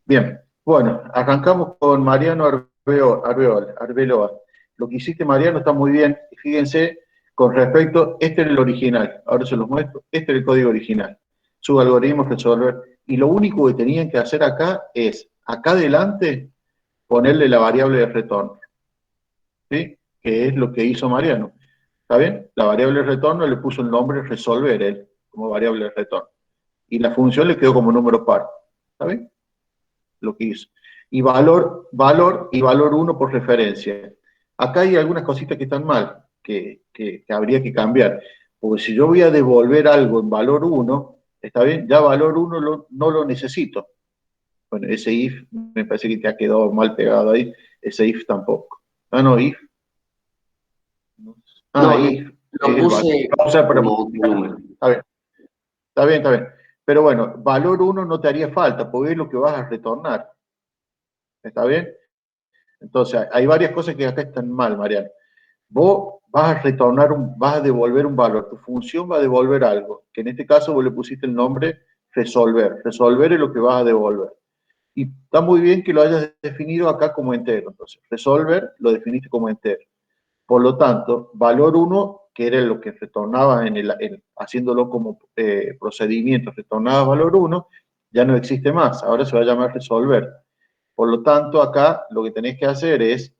Bien, bueno, arrancamos con Mariano Arbeloa. Lo que hiciste, Mariano, está muy bien. Y fíjense, con respecto, este es el original. Ahora se los muestro. Este es el código original. Su algoritmo resolver. Y lo único que tenían que hacer acá es, acá adelante, ponerle la variable de retorno. ¿Sí? Que es lo que hizo Mariano. ¿Está bien? La variable de retorno le puso el nombre resolver él, como variable de retorno. Y la función le quedó como número par. ¿Está bien? Lo que hizo. Y valor 1 por referencia. Acá hay algunas cositas que están mal, que habría que cambiar. Porque si yo voy a devolver algo en valor 1, ¿está bien? Ya valor 1 no lo necesito. Bueno, ese if me parece que te ha quedado mal pegado ahí. Ese if tampoco. Ah, no, if. Ah, No, if. lo puse O sea, pero, como número. está bien, está bien, está bien. Pero bueno, valor 1 no te haría falta, porque es lo que vas a retornar. ¿Está bien? Entonces, hay varias cosas que acá están mal, Mariano. Vos vas a retornar, vas a devolver un valor, tu función va a devolver algo, que en este caso vos le pusiste el nombre resolver. Resolver es lo que vas a devolver. Y está muy bien que lo hayas definido acá como entero. Entonces, resolver lo definiste como entero. Por lo tanto, valor 1, que era lo que retornaba haciéndolo como procedimiento, retornaba valor 1, ya no existe más. Ahora se va a llamar resolver. Por lo tanto, acá lo que tenés que hacer es,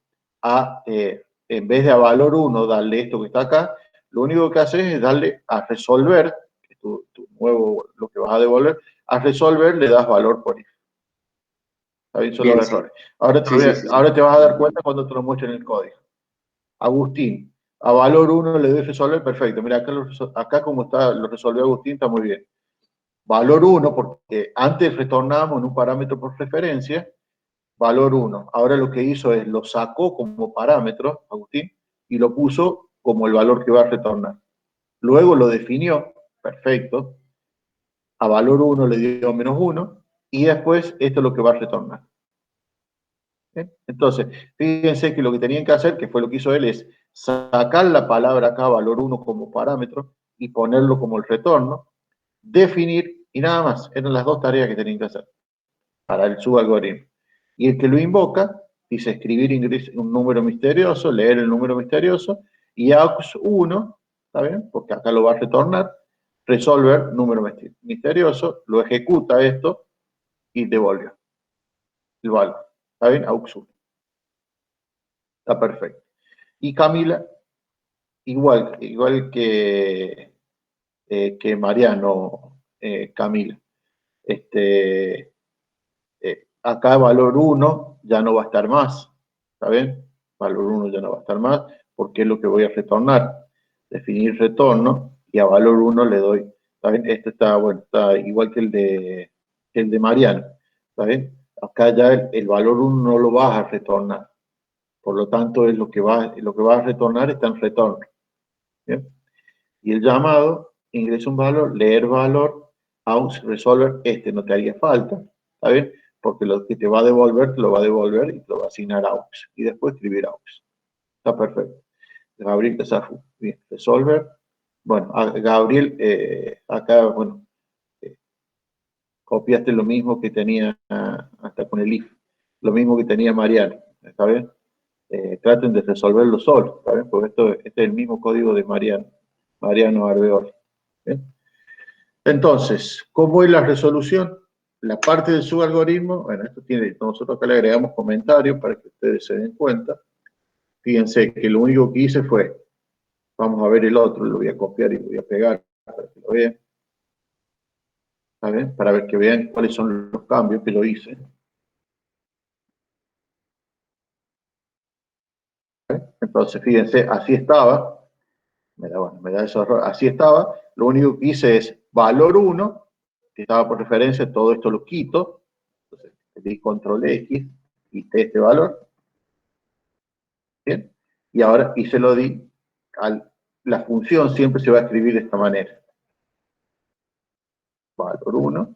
en vez de a valor 1 darle esto que está acá, lo único que haces es darle a resolver, que es tu nuevo, lo que vas a devolver, a resolver le das valor por if. ¿Está bien? Son Bien, los sí. errores. Ahora Sí. ahora te vas a dar cuenta cuando te lo muestren en el código. Agustín, a valor 1 le doy resolver, perfecto. Mira, acá como está, lo resolvió Agustín, está muy bien. Valor 1, porque antes retornábamos en un parámetro por referencia, valor 1. Ahora lo que hizo es lo sacó como parámetro, Agustín, y lo puso como el valor que va a retornar. Luego lo definió, perfecto, a valor 1 le dio menos 1, y después esto es lo que va a retornar. ¿Bien? Entonces, fíjense que lo que tenían que hacer, que fue lo que hizo él, es sacar la palabra acá, valor 1 como parámetro, y ponerlo como el retorno, definir, y nada más. Eran las 2 tareas que tenían que hacer para el subalgoritmo. Y el que lo invoca dice escribir un número misterioso, leer el número misterioso, y aux 1, ¿está bien? Porque acá lo va a retornar, resolver número misterioso, lo ejecuta esto y devolvió el valor. ¿Está bien? Aux 1. Está perfecto. Y Camila, igual que Mariano Camila. Acá valor 1 ya no va a estar más, ¿está bien? Valor 1 ya no va a estar más, porque es lo que voy a retornar. Definir retorno, y a valor 1 le doy, ¿está bien? Este está, bueno, está igual que el de Mariano, ¿está bien? Acá ya el valor 1 no lo vas a retornar, por lo tanto es lo que va a retornar está en retorno, ¿bien? Y el llamado, ingresa un valor, leer valor, aux, resolver, no te haría falta, ¿está bien? Porque lo que te va a devolver, te lo va a devolver y te lo va a asignar aux. Y después escribir aux. Está perfecto. Gabriel Casafu. Bien, resolver. Bueno, Gabriel, acá, bueno, copiaste lo mismo que tenía hasta con el if. Lo mismo que tenía Mariano, ¿está bien? Traten de resolverlo solo, ¿está bien? Porque este es el mismo código de Mariano Arbeol. ¿Bien? Entonces, ¿cómo es la resolución? La parte de su algoritmo, bueno, esto tiene, nosotros acá le agregamos comentarios para que ustedes se den cuenta. Fíjense que lo único que hice fue, vamos a ver el otro, lo voy a copiar y lo voy a pegar para que lo vean. ¿Está bien? Para ver que vean cuáles son los cambios que lo hice. Entonces, fíjense, así estaba. Me da esos errores. Así estaba. Lo único que hice es valor 1, que estaba por referencia, todo esto lo quito. Entonces, le di control X, quité este valor. Bien. Y ahora, y se lo di la función siempre se va a escribir de esta manera. Valor 1.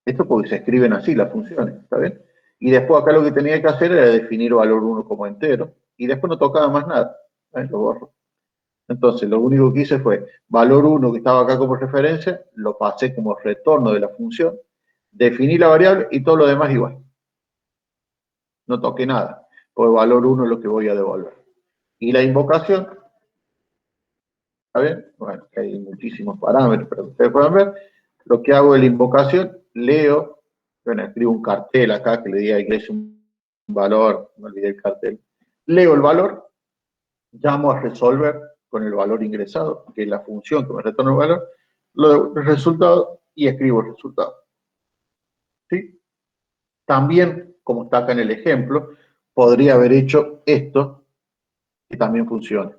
Esto porque se escriben así las funciones, ¿está bien? Y después acá lo que tenía que hacer era definir valor 1 como entero. Y después no tocaba más nada. Lo borro. Entonces, lo único que hice fue, valor 1 que estaba acá como referencia, lo pasé como retorno de la función, definí la variable y todo lo demás igual. No toqué nada, porque valor 1 es lo que voy a devolver. Y la invocación, ¿está bien? Bueno, que hay muchísimos parámetros, pero ustedes pueden ver, lo que hago es la invocación, leo, bueno, escribo un cartel acá que le diga que es un valor, me olvidé el cartel, leo el valor, llamo a resolver con el valor ingresado, que es la función que me retorna el valor, el resultado y escribo el resultado. ¿Sí? También, como está acá en el ejemplo, podría haber hecho esto, que también funciona.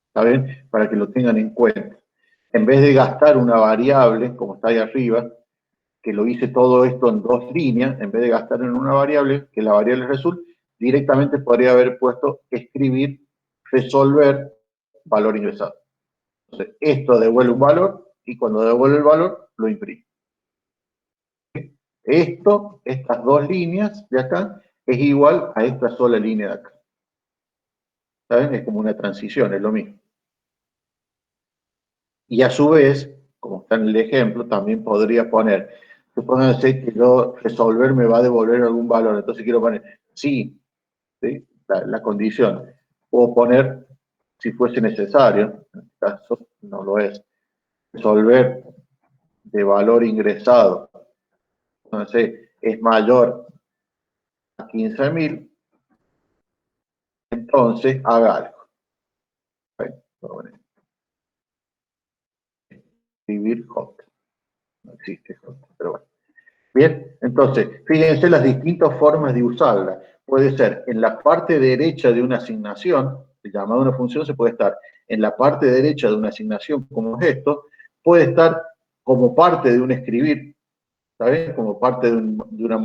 ¿Está bien? Para que lo tengan en cuenta. En vez de gastar una variable, como está ahí arriba, que lo hice todo esto en 2 líneas, en vez de gastar en una variable, que la variable result, directamente podría haber puesto escribir, resolver, valor ingresado. Entonces, esto devuelve un valor y cuando devuelve el valor, lo imprime. Estas 2 líneas de acá, es igual a esta sola línea de acá. ¿Saben? Es como una transición, es lo mismo. Y a su vez, como está en el ejemplo, también podría poner, supónganse que yo resolver me va a devolver algún valor, entonces quiero poner sí, ¿sí? La condición. O poner, si fuese necesario, en este caso no lo es, resolver de valor ingresado, entonces es mayor a 15.000, entonces haga algo. Escribir hot. No existe hot, pero bueno. Bien, entonces, fíjense las distintas formas de usarla. Puede ser en la parte derecha de una asignación, el llamado a una función se puede estar en la parte derecha de una asignación como es esto, puede estar como parte de un escribir, ¿sabes? Como parte de una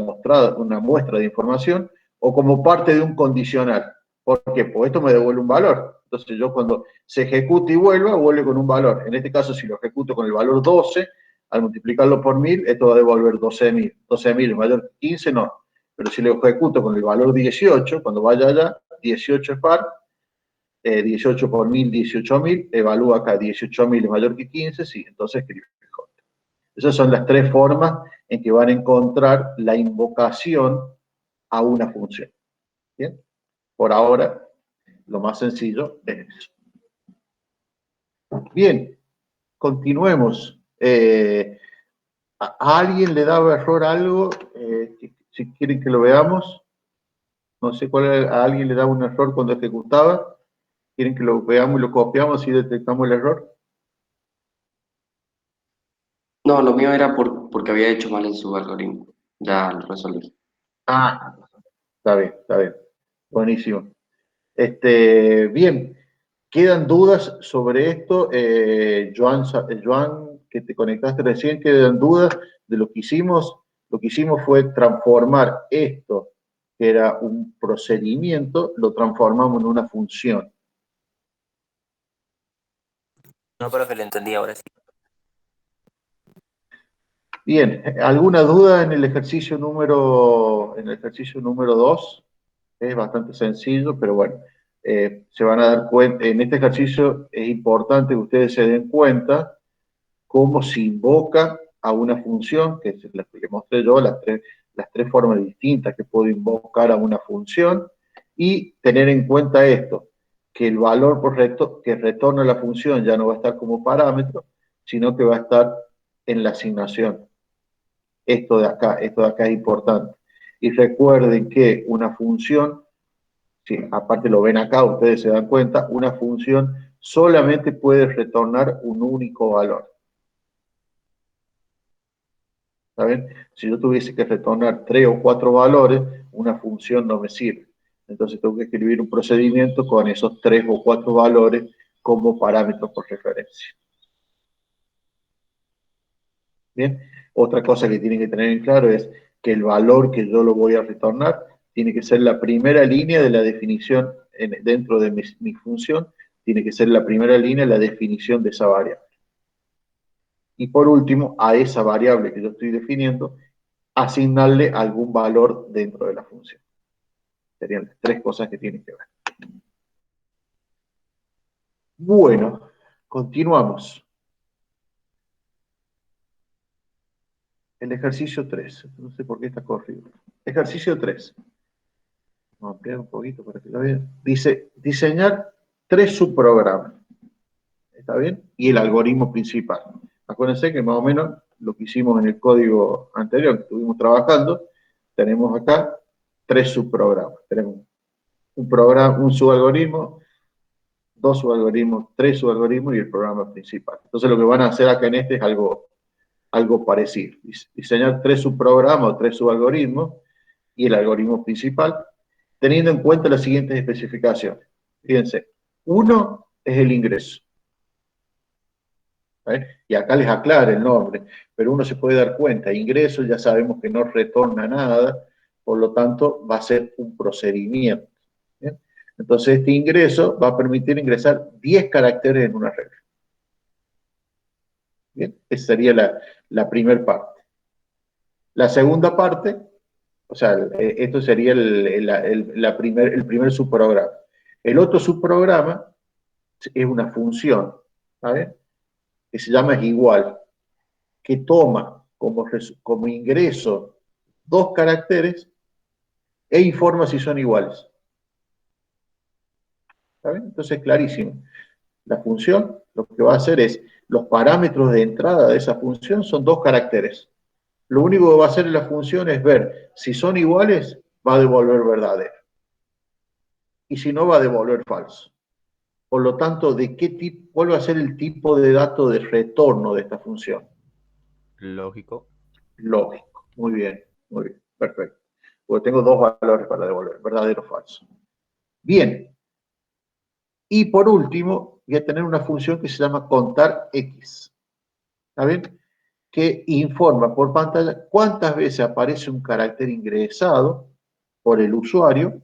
muestra de información, o como parte de un condicional. ¿Por qué? Pues esto me devuelve un valor. Entonces yo cuando se ejecute y vuelve con un valor. En este caso, si lo ejecuto con el valor 12, al multiplicarlo por 1000, esto va a devolver 12.000. 12.000 es mayor que 15, no. Pero si lo ejecuto con el valor 18, cuando vaya allá, 18 es par, 18 por 1000, 18.000, evalúa acá 18.000 es mayor que 15, sí, entonces escribe J. Esas son las 3 formas en que van a encontrar la invocación a una función. ¿Bien? Por ahora, lo más sencillo es eso. Bien, continuemos. ¿A alguien le daba error algo? Si quieren que lo veamos. No sé cuál era, a alguien le daba un error cuando ejecutaba. ¿Quieren que lo veamos y lo copiamos y detectamos el error? No, lo mío era porque había hecho mal en su algoritmo. Ya lo resolví. Ah, está bien, está bien. Buenísimo. Bien, ¿quedan dudas sobre esto? Joan, que te conectaste recién, ¿quedan dudas de lo que hicimos? Lo que hicimos fue transformar esto, que era un procedimiento, lo transformamos en una función. No, profe, lo entendí ahora sí. Bien, ¿alguna duda en el ejercicio número 2? Es bastante sencillo, pero bueno, se van a dar cuenta, en este ejercicio es importante que ustedes se den cuenta cómo se invoca a una función, que es la que les mostré yo, las tres formas distintas que puedo invocar a una función, y tener en cuenta esto, que el valor que retorna la función ya no va a estar como parámetro, sino que va a estar en la asignación. Esto de acá es importante. Y recuerden que una función, si aparte lo ven acá, ustedes se dan cuenta, una función solamente puede retornar un único valor. ¿Saben? Si yo tuviese que retornar 3 o 4 valores, una función no me sirve. Entonces tengo que escribir un procedimiento con esos 3 o 4 valores como parámetros por referencia. Bien, otra cosa que tienen que tener en claro es que el valor que yo lo voy a retornar tiene que ser la primera línea de la definición dentro de mi función, tiene que ser la primera línea de la definición de esa variable. Y por último, a esa variable que yo estoy definiendo, asignarle algún valor dentro de la función. Serían las 3 cosas que tienen que ver. Bueno, continuamos. El ejercicio 3. No sé por qué está corrido. Ejercicio 3. Vamos a ampliar un poquito para que lo vean. Dice, diseñar 3 subprogramas. ¿Está bien? Y el algoritmo principal. Acuérdense que más o menos lo que hicimos en el código anterior que estuvimos trabajando, tenemos acá 3 subprogramas. Tenemos un subalgoritmo, 2 subalgoritmos, 3 subalgoritmos y el programa principal. Entonces lo que van a hacer acá en este es algo parecido. Diseñar 3 subprogramas o 3 subalgoritmos y el algoritmo principal, teniendo en cuenta las siguientes especificaciones. Fíjense, uno es el ingreso. Y acá les aclara el nombre, pero uno se puede dar cuenta, ingreso ya sabemos que no retorna nada, por lo tanto va a ser un procedimiento. ¿Bien? Entonces este ingreso va a permitir ingresar 10 caracteres en una regla. ¿Bien? Esa sería la primera parte. La segunda parte, o sea, esto sería el primer subprograma. El otro subprograma es una función, ¿sabes? Que se llama igual, que toma como ingreso 2 caracteres e informa si son iguales. ¿Saben? Entonces, clarísimo. La función lo que va a hacer es, los parámetros de entrada de esa función son 2 caracteres. Lo único que va a hacer la función es ver si son iguales, va a devolver verdadero. Y si no, va a devolver falso. Por lo tanto, ¿de qué tipo, cuál va a ser el tipo de dato de retorno de esta función? Lógico. Lógico. Muy bien, perfecto. Porque tengo 2 valores para devolver, verdadero o falso. Bien. Y por último, voy a tener una función que se llama contar X. ¿Está bien? Que informa por pantalla cuántas veces aparece un carácter ingresado por el usuario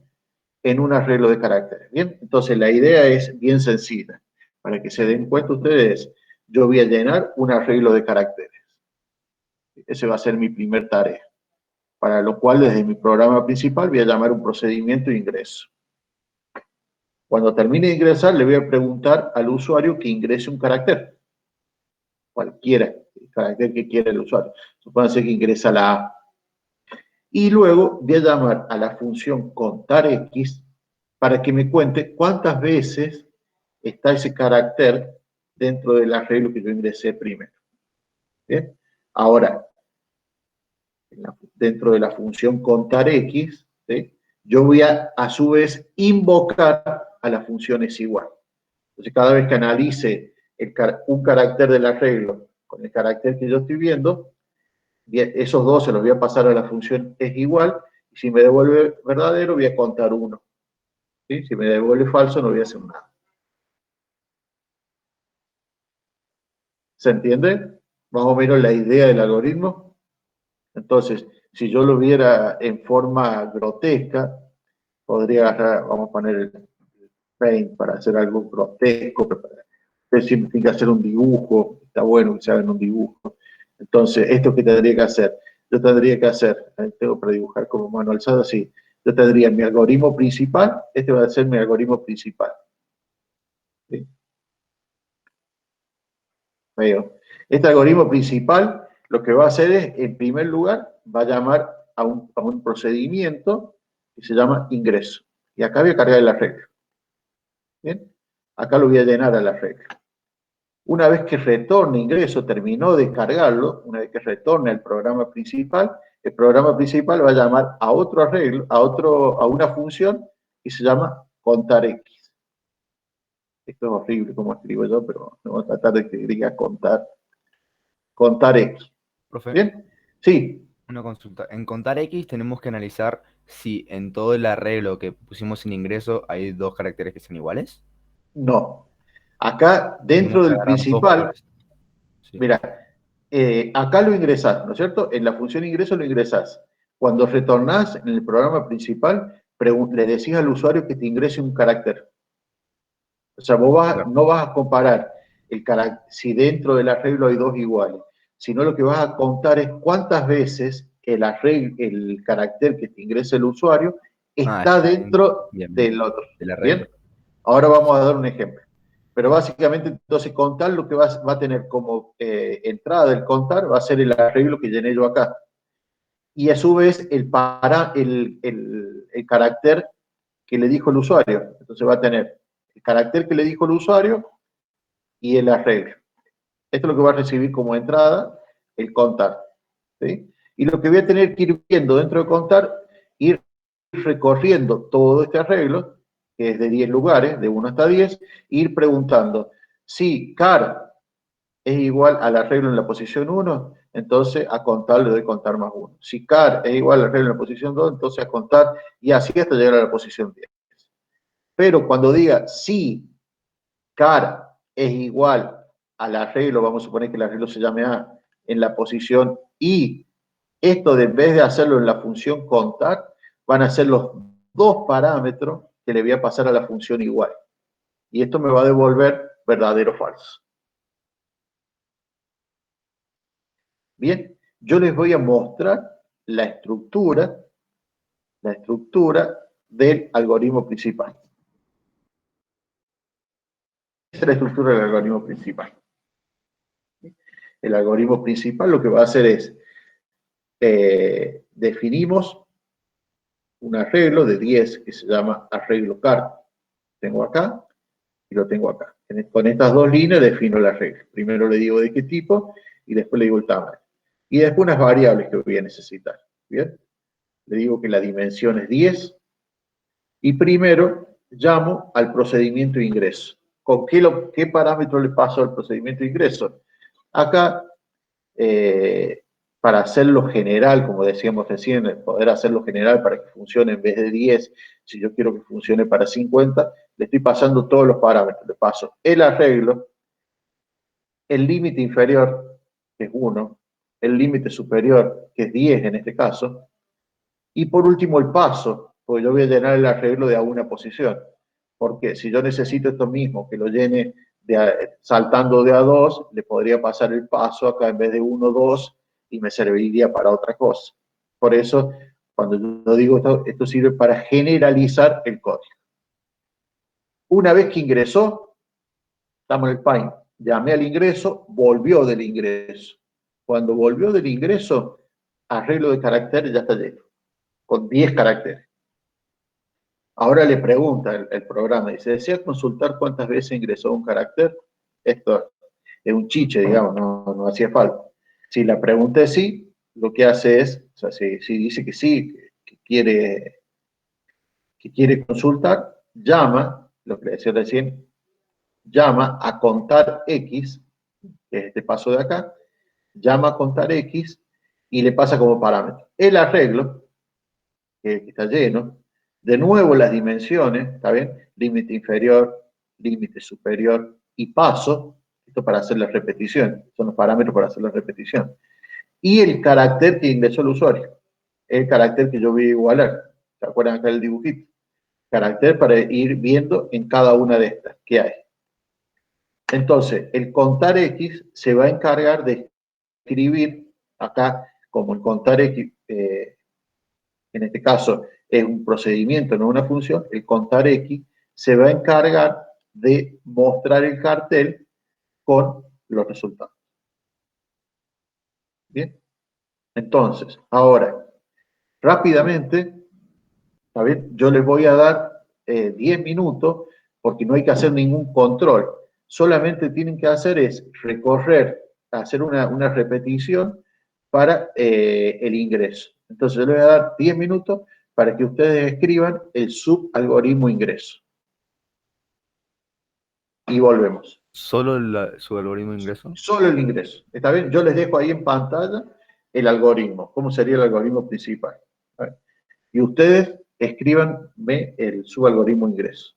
en un arreglo de caracteres. Bien, entonces la idea es bien sencilla. Para que se den cuenta ustedes, yo voy a llenar un arreglo de caracteres. Ese va a ser mi primer tarea. Para lo cual, desde mi programa principal, voy a llamar un procedimiento de ingreso. Cuando termine de ingresar, le voy a preguntar al usuario que ingrese un carácter. Cualquiera, el carácter que quiera el usuario. Supónganse que ingresa la A. Y luego voy a llamar a la función contar X para que me cuente cuántas veces está ese carácter dentro del arreglo que yo ingresé primero. ¿Bien? Ahora, dentro de la función contar X, ¿sí? Yo voy a su vez invocar a la función es igual. Entonces, cada vez que analice un carácter del arreglo con el carácter que yo estoy viendo, esos dos se los voy a pasar a la función es igual, y si me devuelve verdadero voy a contar 1. ¿Sí? Si me devuelve falso no voy a hacer nada. ¿Se entiende? Más o menos la idea del algoritmo. Entonces, si yo lo viera en forma grotesca, podría agarrar, vamos a poner el Paint para hacer algo grotesco, significa hacer un dibujo, está bueno que se haga un dibujo. Entonces, ¿esto qué tendría que hacer? Yo tendría que hacer, tengo para dibujar como mano alzada, así. Yo tendría mi algoritmo principal, este va a ser mi algoritmo principal. ¿Sí? Veo. Este algoritmo principal lo que va a hacer es, en primer lugar, va a llamar a un procedimiento que se llama ingreso. Y acá voy a cargar el arreglo. ¿Bien? Acá lo voy a llenar al arreglo. Una vez que retorne ingreso, terminó de cargarlo, una vez que retorne al programa principal, el programa principal va a llamar a otro arreglo, a una función que se llama contar X. Esto es horrible como escribo yo, pero voy a tratar de que diga contar X. Profe, ¿Bien? Sí. una consulta. En contar X tenemos que analizar si en todo el arreglo que pusimos en ingreso hay dos caracteres que sean iguales. No. Acá, dentro Tenemos que del agarrar dos principal, valores. Sí. mira, acá lo ingresás, ¿no es cierto? En la función ingreso lo ingresás. Cuando retornás en el programa principal, le decís al usuario que te ingrese un carácter. O sea, no vas a comparar si dentro del arreglo hay dos iguales, sino lo que vas a contar es cuántas veces el carácter que te ingresa el usuario está dentro del otro. Del arreglo. ¿Bien? Ahora vamos a dar un ejemplo. Pero básicamente, entonces, contar lo que va a tener como entrada del contar va a ser el arreglo que llené yo acá. Y a su vez, el carácter que le dijo el usuario. Entonces va a tener el carácter que le dijo el usuario y el arreglo. Esto es lo que va a recibir como entrada el contar. ¿Sí? Y lo que voy a tener que ir viendo dentro de contar, ir recorriendo todo este arreglo, que es de 10 lugares, de 1 hasta 10, ir preguntando si car es igual al arreglo en la posición 1, entonces a contar le doy contar más 1. Si car es igual al arreglo en la posición 2, entonces a contar y así hasta llegar a la posición 10. Pero cuando diga si car es igual al arreglo, vamos a suponer que el arreglo se llame A, en la posición I, esto en vez de hacerlo en la función contar, van a ser los dos parámetros que le voy a pasar a la función igual. Y esto me va a devolver verdadero o falso. Bien, yo les voy a mostrar la estructura del algoritmo principal. Esa es la estructura del algoritmo principal. El algoritmo principal lo que va a hacer es, definimos un arreglo de 10 que se llama arreglo car. Tengo acá y lo tengo acá. Con estas dos líneas defino el arreglo. Primero le digo de qué tipo y después le digo el tamaño. Y después unas variables que voy a necesitar. ¿Bien? Le digo que la dimensión es 10 y primero llamo al procedimiento de ingreso. ¿Con qué parámetro le paso al procedimiento de ingreso? Acá, para hacerlo general, como decíamos recién, poder hacerlo general para que funcione en vez de 10, si yo quiero que funcione para 50, le estoy pasando todos los parámetros. Le paso el arreglo, el límite inferior, que es 1, el límite superior, que es 10 en este caso, y por último el paso, porque yo voy a llenar el arreglo de a una posición. Porque si yo necesito esto mismo, que lo llene saltando de a 2, le podría pasar el paso acá en vez de 1, 2, y me serviría para otra cosa. Por eso, cuando yo digo esto sirve para generalizar el código. Una vez que ingresó, estamos en el Paint, llamé al ingreso, volvió del ingreso. Cuando volvió del ingreso, arreglo de caracteres ya está lleno, con 10 caracteres. Ahora le pregunta el programa, dice, ¿desea consultar cuántas veces ingresó un carácter? Esto es un chiche, digamos, no hacía falta. Si la pregunta es sí, lo que hace es, o sea, si dice que sí, que quiere consultar, llama, lo que le decía recién, llama a contar X, que es este paso de acá, llama a contar X y le pasa como parámetro. El arreglo, que está lleno, de nuevo las dimensiones, ¿está bien? Límite inferior, límite superior y paso, esto para hacer la repetición, son los parámetros para hacer la repetición. Y el carácter que ingresó el usuario, el carácter que yo voy a igualar. ¿Se acuerdan acá del dibujito? Carácter para ir viendo en cada una de estas que hay. Entonces, el contar X se va a encargar de escribir acá, como el contar X, en este caso es un procedimiento, no una función, el contar X se va a encargar de mostrar el cartel con los resultados. Bien, entonces, ahora, rápidamente, ¿está bien? Yo les voy a dar 10 minutos porque no hay que hacer ningún control. Solamente tienen que hacer es recorrer, hacer una repetición para el ingreso. Entonces, yo les voy a dar 10 minutos para que ustedes escriban el subalgoritmo ingreso. Y volvemos. ¿Solo su algoritmo de ingreso? Solo el ingreso. ¿Está bien? Yo les dejo ahí en pantalla el algoritmo. ¿Cómo sería el algoritmo principal? Y ustedes escríbanme el subalgoritmo ingreso.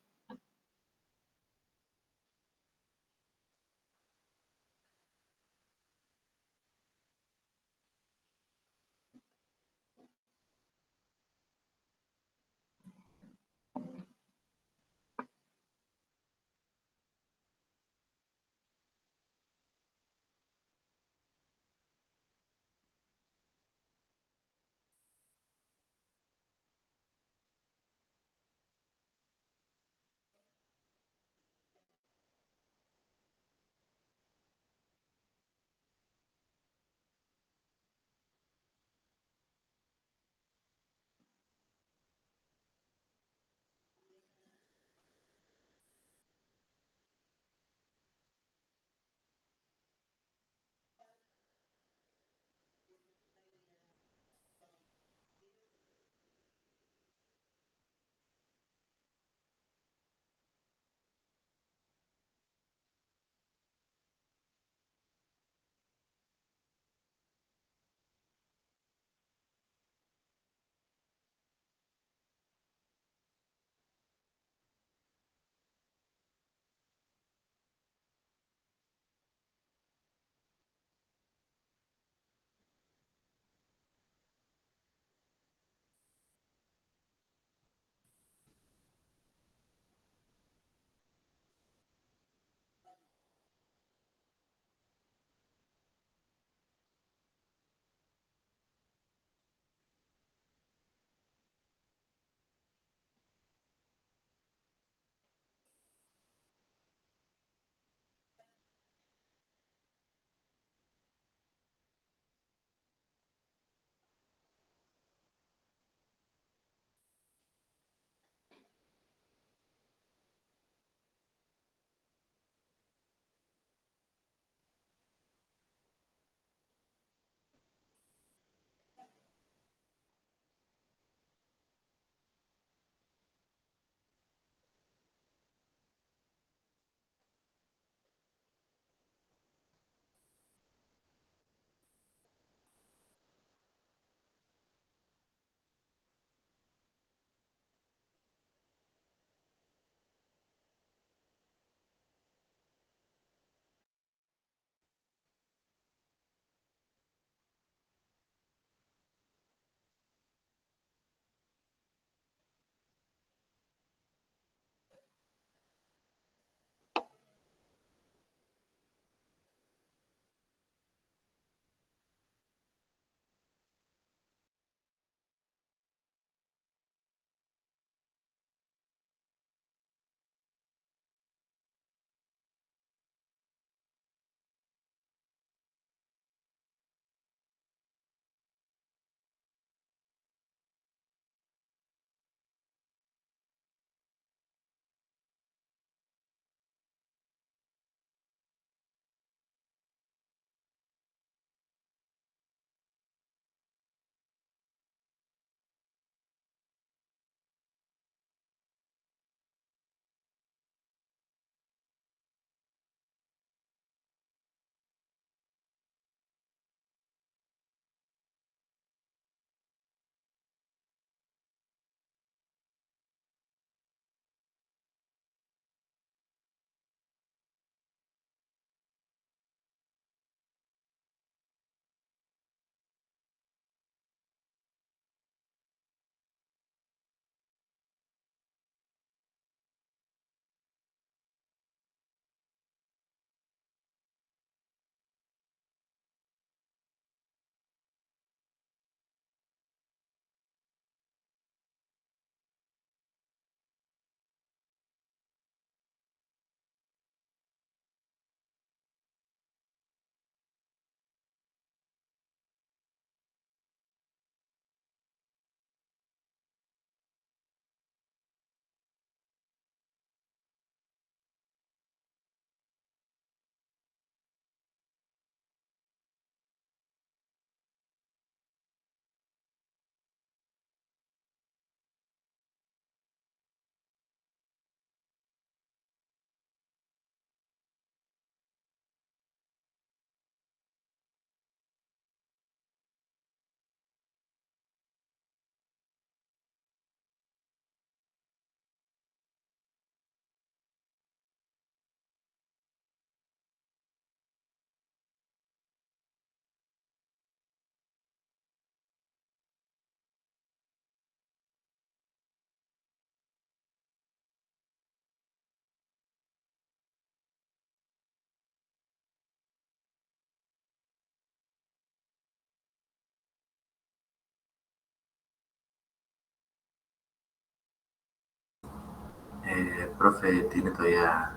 Profe, tiene todavía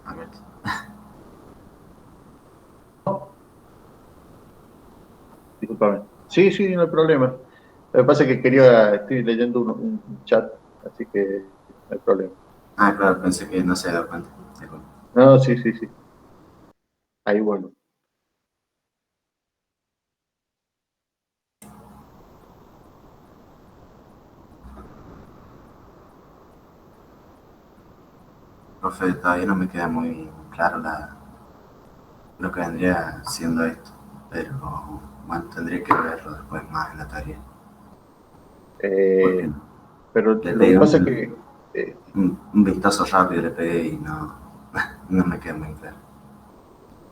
abierto. Disculpame. Sí, sí, no hay problema. Lo que pasa es que estoy leyendo un chat, así que no hay problema. Ah, claro, pensé que no se había dado cuenta. Disculpe. No, sí, sí, sí. Ahí bueno. Profe, todavía no me queda muy claro lo que vendría siendo esto, pero bueno, tendría que verlo después más en la tarea. Porque Pero le lo que pegué pasa es que un vistazo rápido le pegué y no, no me queda muy claro.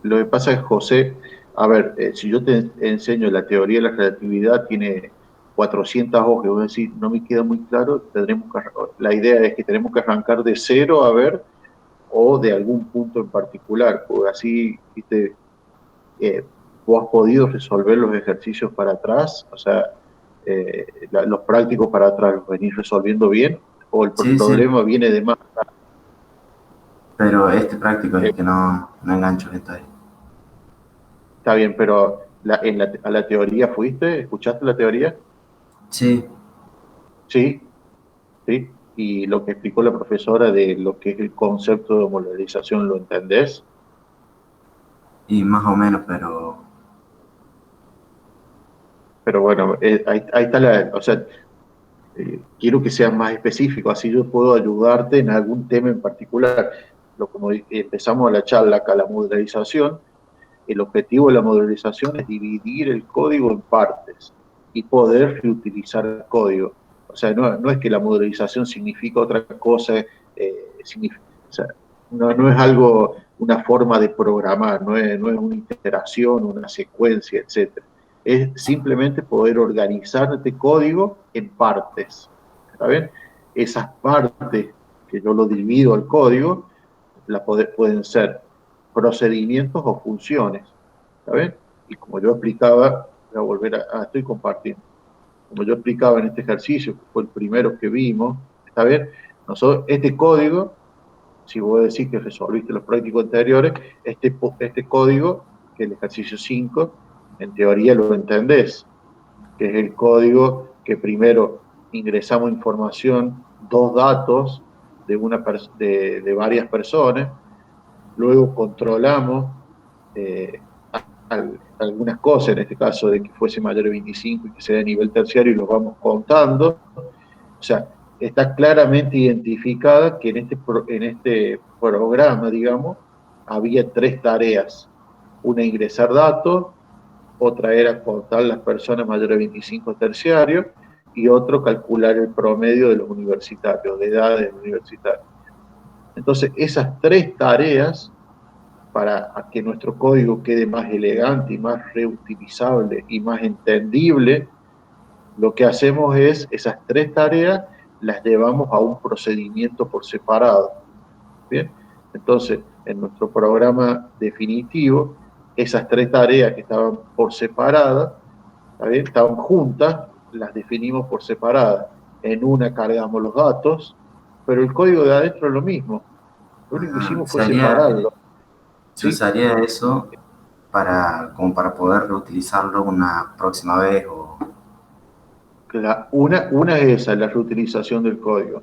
lo que pasa es, José, a ver, si yo te enseño la teoría de la relatividad, tiene 400 hojas, vos decís, no me queda muy claro, la idea es que tenemos que arrancar de cero a ver, o de algún punto en particular, porque así, viste, vos has podido resolver los ejercicios para atrás, o sea, los prácticos para atrás, ¿los venís resolviendo bien? ¿O el Sí, sí, problema viene de más? pero este práctico es el que no engancho que está ahí. Está bien, pero a la teoría fuiste, ¿escuchaste la teoría? Sí, Sí, sí. Y lo que explicó la profesora de lo que es el concepto de modularización, ¿lo entendés? y más o menos, pero Pero bueno, ahí está o sea, quiero que seas más específico, así yo puedo ayudarte en algún tema en particular. Como empezamos la charla acá, la modularización, el objetivo de la modularización es dividir el código en partes y poder reutilizar el código. O sea, no es que la modularización significa otra cosa, o sea, no es algo, una forma de programar, no es una iteración, una secuencia, etc. Es simplemente poder organizar este código en partes. ¿Está bien? Esas partes que yo lo divido al código, pueden ser procedimientos o funciones. ¿Está bien? Y como yo explicaba, voy a volver estoy compartiendo. Como yo explicaba en este ejercicio, que fue el primero que vimos, ¿está bien? Nosotros, este código, si vos decís que resolviste los prácticos anteriores, este código, que es el ejercicio 5, en teoría lo entendés, que es el código que primero ingresamos información, dos datos de varias personas, luego controlamos algunas cosas, en este caso de que fuese mayor de 25 y que sea de nivel terciario, y los vamos contando. O sea, está claramente identificada que en este programa, digamos, había tres tareas. Una, ingresar datos; otra era contar las personas mayores de 25 terciarios; y otro, calcular el promedio de los universitarios, de edad de los universitarios. Entonces, esas tres tareas, para que nuestro código quede más elegante y más reutilizable y más entendible, lo que hacemos es, esas tres tareas las llevamos a un procedimiento por separado. ¿Bien? Entonces, en nuestro programa definitivo, esas tres tareas que estaban por separada, ¿está bien?, estaban juntas, las definimos por separada. En una cargamos los datos, pero el código de adentro es lo mismo. Lo único que hicimos fue separarlo. se ¿Sí? usaría eso como para poder reutilizarlo una próxima vez o... Una es esa, la reutilización del código.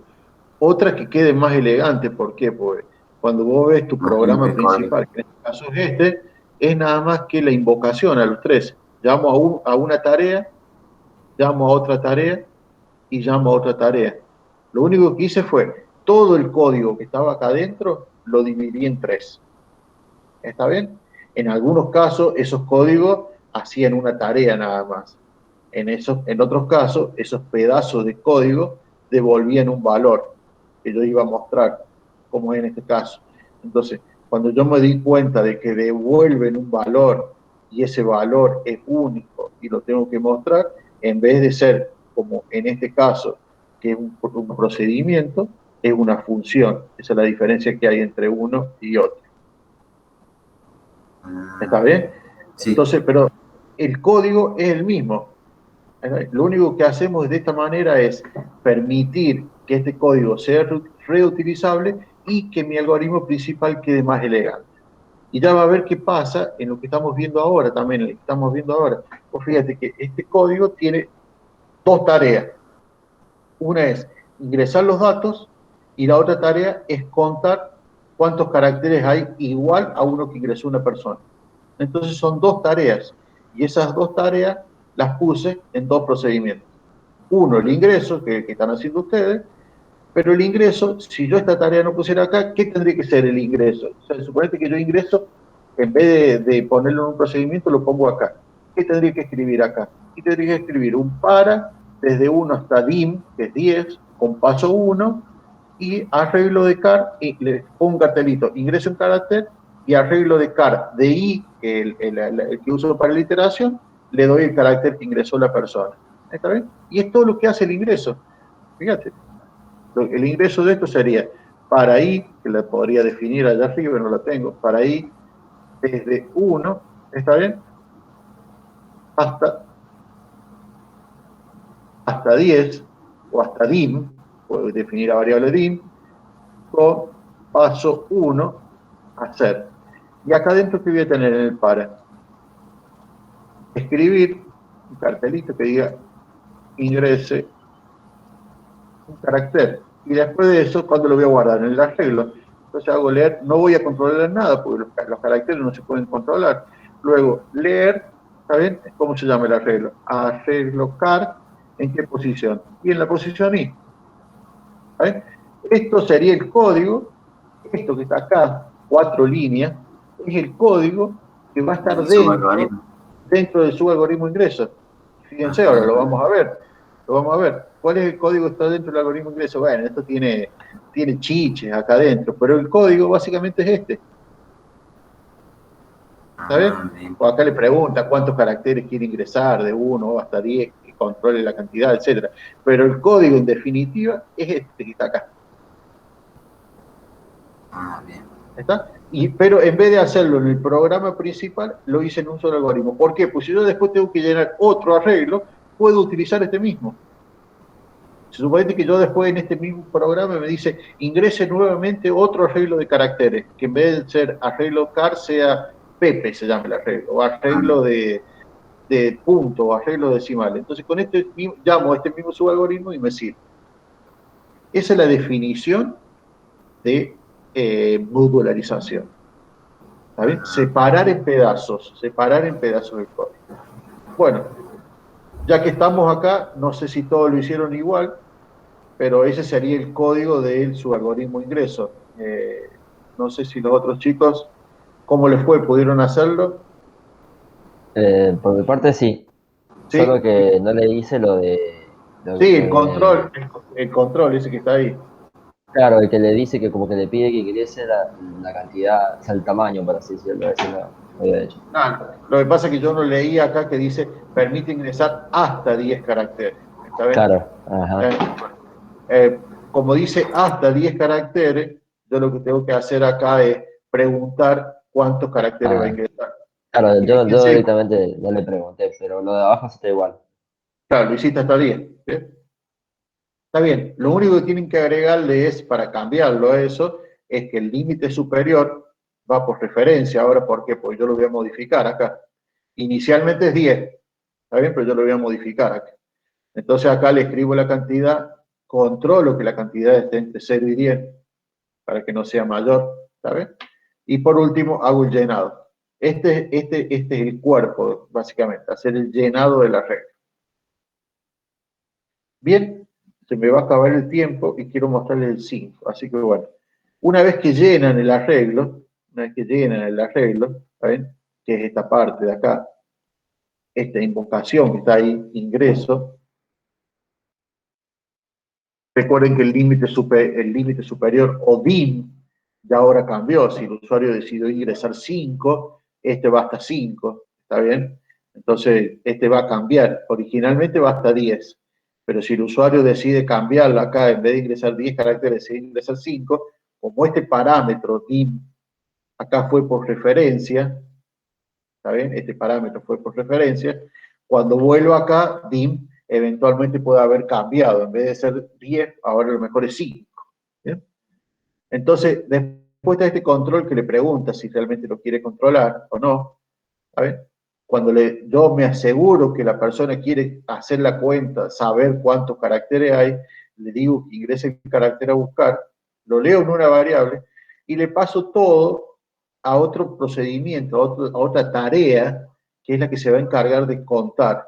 Otra que quede más elegante, ¿por qué? Porque cuando vos ves tu más programa limpio el código. principal, que en este caso es es nada más que la invocación a los tres. Llamo a una tarea, llamo a otra tarea y llamo a otra tarea. Lo único que hice fue, todo el código que estaba acá adentro, lo dividí en tres. ¿Está bien? En algunos casos, esos códigos hacían una tarea nada más. En otros casos, esos pedazos de código devolvían un valor que yo iba a mostrar, como en este caso. Entonces, cuando yo me di cuenta de que devuelven un valor y ese valor es único y lo tengo que mostrar, en vez de ser, como en este caso, que es un procedimiento, es una función. Esa es la diferencia que hay entre uno y otro. ¿Está bien? Sí. Entonces, pero el código es el mismo. Lo único que hacemos de esta manera es permitir que este código sea reutilizable y que mi algoritmo principal quede más elegante. Y ya va a ver qué pasa en lo que estamos viendo ahora también, en lo que estamos viendo ahora. Pues fíjate que este código tiene dos tareas. Una es ingresar los datos y la otra tarea es contar cuántos caracteres hay igual a uno que ingresó una persona. Entonces son dos tareas y esas dos tareas las puse en dos procedimientos. Uno, el ingreso que están haciendo ustedes, pero el ingreso, si yo esta tarea no pusiera acá, ¿qué tendría que ser el ingreso? O sea, suponete que yo ingreso, en vez de ponerlo en un procedimiento, lo pongo acá. ¿Qué tendría que escribir acá? Y tendría que escribir un para, desde 1 hasta dim, que es 10, con paso 1, y arreglo de car, y le pongo un cartelito, ingreso un carácter, y arreglo de car, de i, que el que uso para la iteración, le doy el carácter que ingresó la persona. ¿Está bien? Y es todo lo que hace el ingreso. Fíjate. El ingreso de esto sería para i, que la podría definir allá arriba, no la tengo, para i desde 1, ¿está bien? Hasta 10, o hasta dim, puedo definir la variable dim, con paso 1 hacer. Y acá adentro, ¿qué voy a tener en el para? Escribir un cartelito que diga ingrese un carácter. Y después de eso, ¿cuándo lo voy a guardar? En el arreglo. Entonces hago leer, no voy a controlar nada, porque los caracteres no se pueden controlar. Luego, leer, ¿está bien? ¿Cómo se llama el arreglo? Arreglo car, ¿en qué posición? Y en la posición i. ¿Está bien? Esto sería el código, esto que está acá, 4 líneas, es el código que va a estar dentro de su algoritmo de ingreso. Fíjense, ahora lo vamos a ver. Lo vamos a ver. ¿Cuál es el código que está dentro del algoritmo de ingreso? Bueno, esto tiene chiches acá adentro, pero el código básicamente es este. ¿Está bien? O acá le pregunta cuántos caracteres quiere ingresar, de 1 hasta 10, que controle la cantidad, etc. Pero el código, en definitiva, es este que está acá. Bien. ¿Está? Pero en vez de hacerlo en el programa principal, lo hice en un solo algoritmo. ¿Por qué? Pues si yo después tengo que llenar otro arreglo, puedo utilizar este mismo. Se supone que yo después en este mismo programa me dice, ingrese nuevamente otro arreglo de caracteres, que en vez de ser arreglo car sea Pepe, se llama el arreglo, o arreglo de punto, o arreglo decimal. Entonces con este llamo a este mismo subalgoritmo y me sirve. Esa es la definición de modularización. ¿Está bien? Separar en pedazos el código. Bueno, ya que estamos acá, no sé si todos lo hicieron igual, pero ese sería el código de su algoritmo ingreso. No sé si los otros chicos, ¿cómo les fue? ¿Pudieron hacerlo? Por mi parte sí. ¿Sí? Solo que no le hice lo de... Sí, el control ese que está ahí. Claro, el que le dice que como que le pide que ingrese la cantidad, o sea, el tamaño, por así decirlo, ese no lo había hecho. Lo que pasa es que yo no leí acá que dice permite ingresar hasta 10 caracteres. ¿Está bien? Claro, ajá. Como dice hasta 10 caracteres, yo lo que tengo que hacer acá es preguntar cuántos caracteres va a ingresar. Claro, Y yo fíjense, directamente no le pregunté, pero lo de abajo está igual. claro, lo hiciste hasta 10. ¿Sí? Está bien, lo único que tienen que agregarle es, para cambiarlo a eso, es que el límite superior va por referencia. Ahora, ¿por qué? Pues yo lo voy a modificar acá. Inicialmente es 10, ¿está bien? Pero yo lo voy a modificar acá. Entonces acá le escribo la cantidad, controlo que la cantidad esté entre 0 y 10, para que no sea mayor, ¿está bien? Y por último, hago el llenado. Este es el cuerpo, básicamente, hacer el llenado de la regla. Bien, se me va a acabar el tiempo y quiero mostrarles el 5. Así que bueno, una vez que llenan el arreglo, ¿saben? Que es esta parte de acá, esta invocación que está ahí, ingreso. Recuerden que el límite superior o DIM ya ahora cambió. Si el usuario decidió ingresar 5, este va hasta 5, ¿está bien? Entonces, este va a cambiar. Originalmente va hasta 10. Pero si el usuario decide cambiarlo acá, en vez de ingresar 10 caracteres, decide ingresar 5, como este parámetro DIM acá fue por referencia, ¿está bien? Este parámetro fue por referencia, cuando vuelvo acá, DIM eventualmente puede haber cambiado. En vez de ser 10, ahora a lo mejor es 5. ¿Bien? Entonces, después de este control que le pregunta si realmente lo quiere controlar o no, ¿saben? Cuando yo me aseguro que la persona quiere hacer la cuenta, saber cuántos caracteres hay, le digo que ingrese el carácter a buscar, lo leo en una variable y le paso todo a otro procedimiento, a otra tarea, que es la que se va a encargar de contar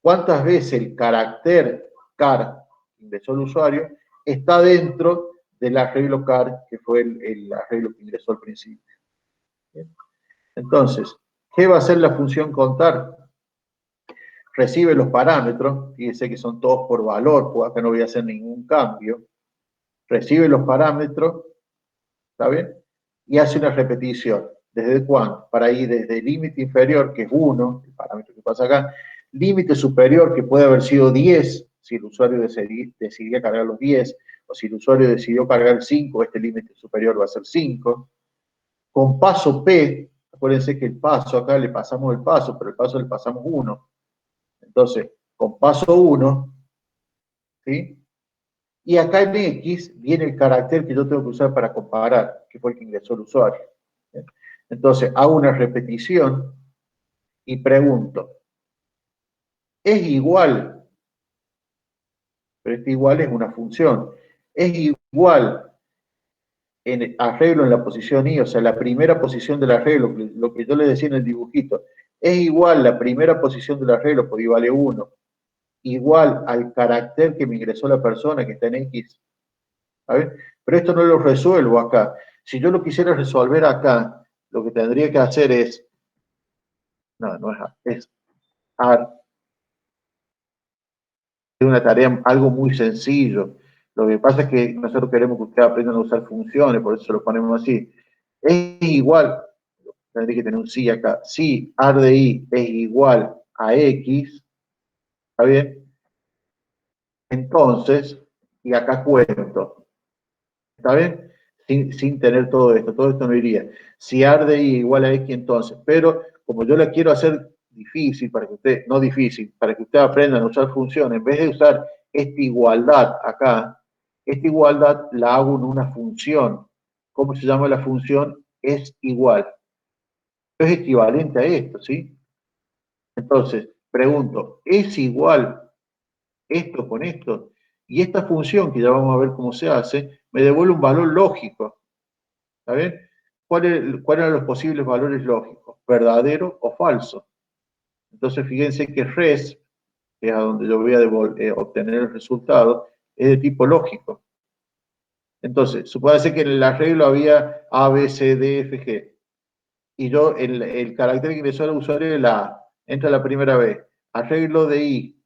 cuántas veces el carácter car que ingresó el usuario está dentro del arreglo car, que fue el arreglo que ingresó al principio. ¿Bien? Entonces, ¿qué va a hacer la función contar? Recibe los parámetros, fíjense que son todos por valor, pues acá no voy a hacer ningún cambio. Recibe los parámetros, ¿está bien? Y hace una repetición. ¿Desde cuándo? Para ir desde el límite inferior, que es 1, el parámetro que pasa acá, límite superior, que puede haber sido 10, si el usuario decidía cargar los 10, o si el usuario decidió cargar 5, este límite superior va a ser 5. Con paso P, acuérdense que el paso, acá le pasamos el paso, pero el paso le pasamos 1. Entonces, con paso 1, ¿sí? Y acá en X viene el carácter que yo tengo que usar para comparar, que fue el que ingresó el usuario. ¿Bien? Entonces, hago una repetición y pregunto, ¿es igual? Pero este igual es una función. ¿Es igual en arreglo en la posición I, o sea, la primera posición del arreglo, lo que yo le decía en el dibujito, es igual la primera posición del arreglo, porque I vale 1, igual al carácter que me ingresó la persona que está en X? ¿Sabes? Pero esto no lo resuelvo acá. Si yo lo quisiera resolver acá, lo que tendría que hacer es, no es AR, es AR. Es una tarea, algo muy sencillo. Lo que pasa es que nosotros queremos que ustedes aprendan a usar funciones, por eso lo ponemos así. Es igual, tendría que tener un sí acá, si AR de I es igual a X, ¿está bien? Entonces, y acá cuento, ¿está bien? Sin tener todo esto no iría. Si AR de I igual a X, entonces, pero como yo la quiero hacer difícil, para que usted, no difícil, para que ustedes aprendan a usar funciones, en vez de usar esta igualdad acá, esta igualdad la hago en una función. ¿Cómo se llama la función? Es igual. Es equivalente a esto, ¿sí? Entonces, pregunto, ¿es igual esto con esto? Y esta función, que ya vamos a ver cómo se hace, me devuelve un valor lógico. ¿Está bien? ¿Cuáles eran los posibles valores lógicos? ¿Verdadero o falso? Entonces, fíjense que res, que es a donde yo voy a obtener el resultado, es de tipo lógico. Entonces, supóngase que en el arreglo había A, B, C, D, F, G. Y yo, el carácter que ingresó al usuario es la A. Entra la primera vez. Arreglo de I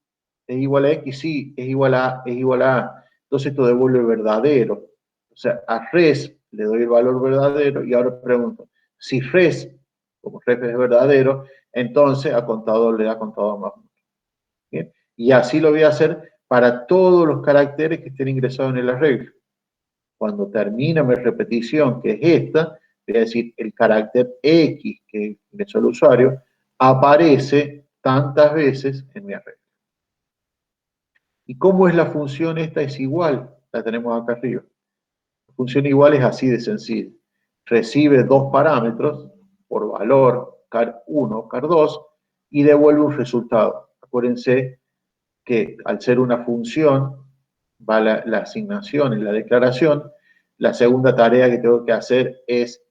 es igual a X, sí, es igual a A, es igual a A. Entonces esto devuelve verdadero. O sea, a res le doy el valor verdadero y ahora pregunto, si res, como res es verdadero, entonces a contador le da contador más 1. ¿Bien? Y así lo voy a hacer para todos los caracteres que estén ingresados en el arreglo. Cuando termina mi repetición, que es esta, voy a decir el carácter X que ingresó el usuario, aparece tantas veces en mi arreglo. ¿Y cómo es la función esta? Es igual, la tenemos acá arriba. La función igual es así de sencilla. Recibe dos parámetros por valor, car1, car2, y devuelve un resultado. Acuérdense que al ser una función, va la asignación y la declaración. La segunda tarea que tengo que hacer es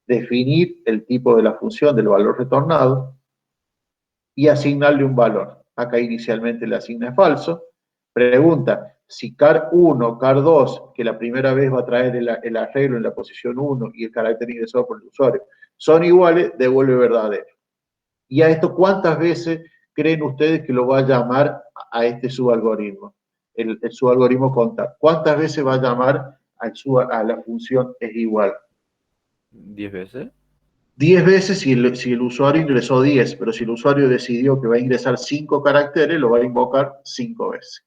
definir el tipo de la función del valor retornado y asignarle un valor. Acá inicialmente le asigna falso. Pregunta, si car1, car2, que la primera vez va a traer el arreglo en la posición 1 y el carácter ingresado por el usuario, son iguales, devuelve verdadero. ¿Y a esto cuántas veces creen ustedes que lo va a llamar a este subalgoritmo? El subalgoritmo contar. ¿Cuántas veces va a llamar a la función es igual? ¿10 veces? 10 veces si el usuario ingresó 10, pero si el usuario decidió que va a ingresar 5 caracteres, lo va a invocar 5 veces.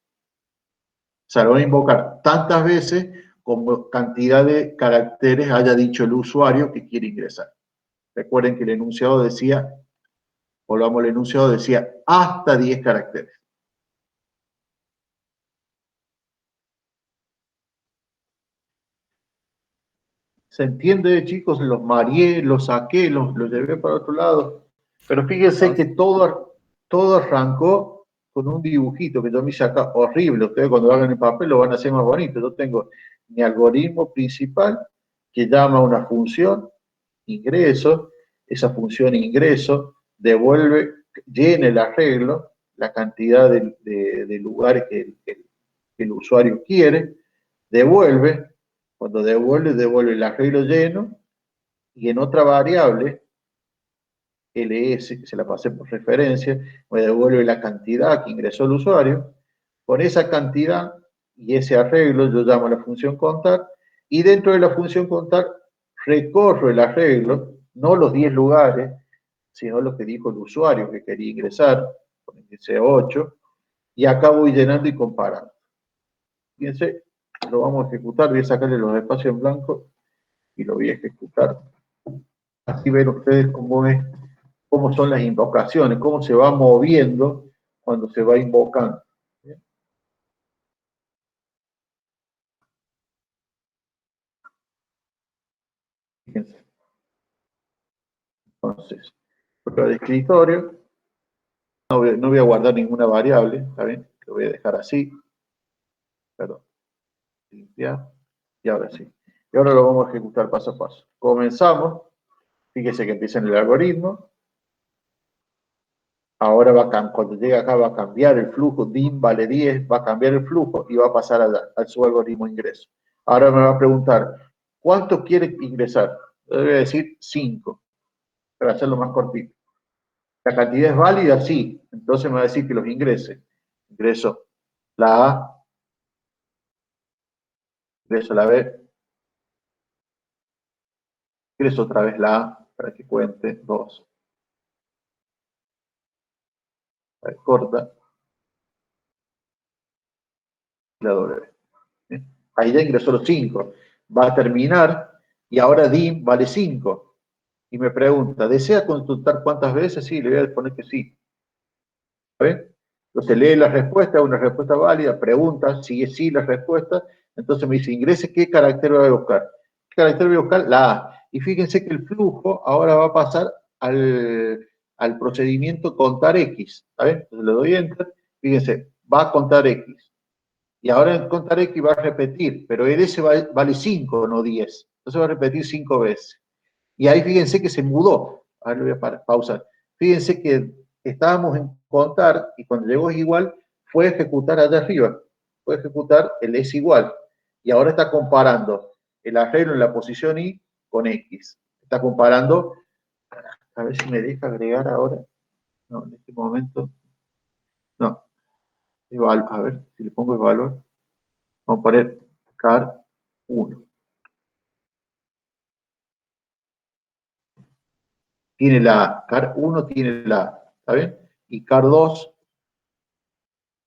O sea, lo va a invocar tantas veces como cantidad de caracteres haya dicho el usuario que quiere ingresar. Recuerden que el enunciado decía, volvamos al enunciado, decía hasta 10 caracteres. ¿Se entiende, chicos? Los mareé, los saqué, los llevé para otro lado. Pero fíjense que todo arrancó con un dibujito que yo me hice acá, horrible. Ustedes cuando hagan el papel lo van a hacer más bonito. Yo tengo mi algoritmo principal que llama a una función ingreso. Esa función ingreso devuelve, llena el arreglo, la cantidad de lugares que el usuario quiere, devuelve. Cuando devuelve el arreglo lleno, y en otra variable, ls, que se la pasé por referencia, me devuelve la cantidad que ingresó el usuario. Con esa cantidad y ese arreglo yo llamo a la función contar, y dentro de la función contar recorro el arreglo, no los 10 lugares, sino lo que dijo el usuario que quería ingresar, con el 8, y acá voy llenando y comparando. Fíjense, lo vamos a ejecutar, voy a sacarle los espacios en blanco y lo voy a ejecutar. Así ven ustedes cómo son las invocaciones, cómo se va moviendo cuando se va invocando. ¿Bien? Fíjense. Entonces, prueba de escritorio. No voy a guardar ninguna variable, ¿está bien? Lo voy a dejar así. Perdón. Limpiar. Y ahora sí. Y ahora lo vamos a ejecutar paso a paso. Comenzamos. Fíjese que empieza en el algoritmo. Ahora cuando llega acá va a cambiar el flujo, dim vale 10, va a cambiar el flujo y va a pasar al subalgoritmo ingreso. Ahora me va a preguntar, ¿cuánto quiere ingresar? Yo le voy a decir 5, para hacerlo más cortito. ¿La cantidad es válida? Sí. Entonces me va a decir que los ingrese. Ingreso la A, ingreso la B, ingreso otra vez la A, para que cuente 2. Corta. La W. Ahí ya ingresó los 5. Va a terminar y ahora dim vale 5. Y me pregunta, ¿desea consultar cuántas veces? Sí, le voy a poner que sí. ¿Ven? Entonces lee la respuesta, una respuesta válida, pregunta si es sí la respuesta. Entonces me dice, ingrese, ¿qué carácter voy a buscar? ¿Qué carácter voy a buscar? La A. Y fíjense que el flujo ahora va a pasar al procedimiento contar X. ¿Saben? Entonces le doy enter. Fíjense, va a contar X. Y ahora en contar X va a repetir, pero el S vale 5, no 10. Entonces va a repetir 5 veces. Y ahí fíjense que se mudó. Ahora le voy a pausar. Fíjense que estábamos en contar y cuando llegó es igual, fue a ejecutar allá arriba. Fue a ejecutar el S igual. Y ahora está comparando el arreglo en la posición Y con X. Está comparando, a ver si me deja agregar ahora. No, en este momento. No. A ver si le pongo el valor. Vamos a poner car 1. Tiene la A. Car 1 tiene la A. ¿Está bien? Y car 2,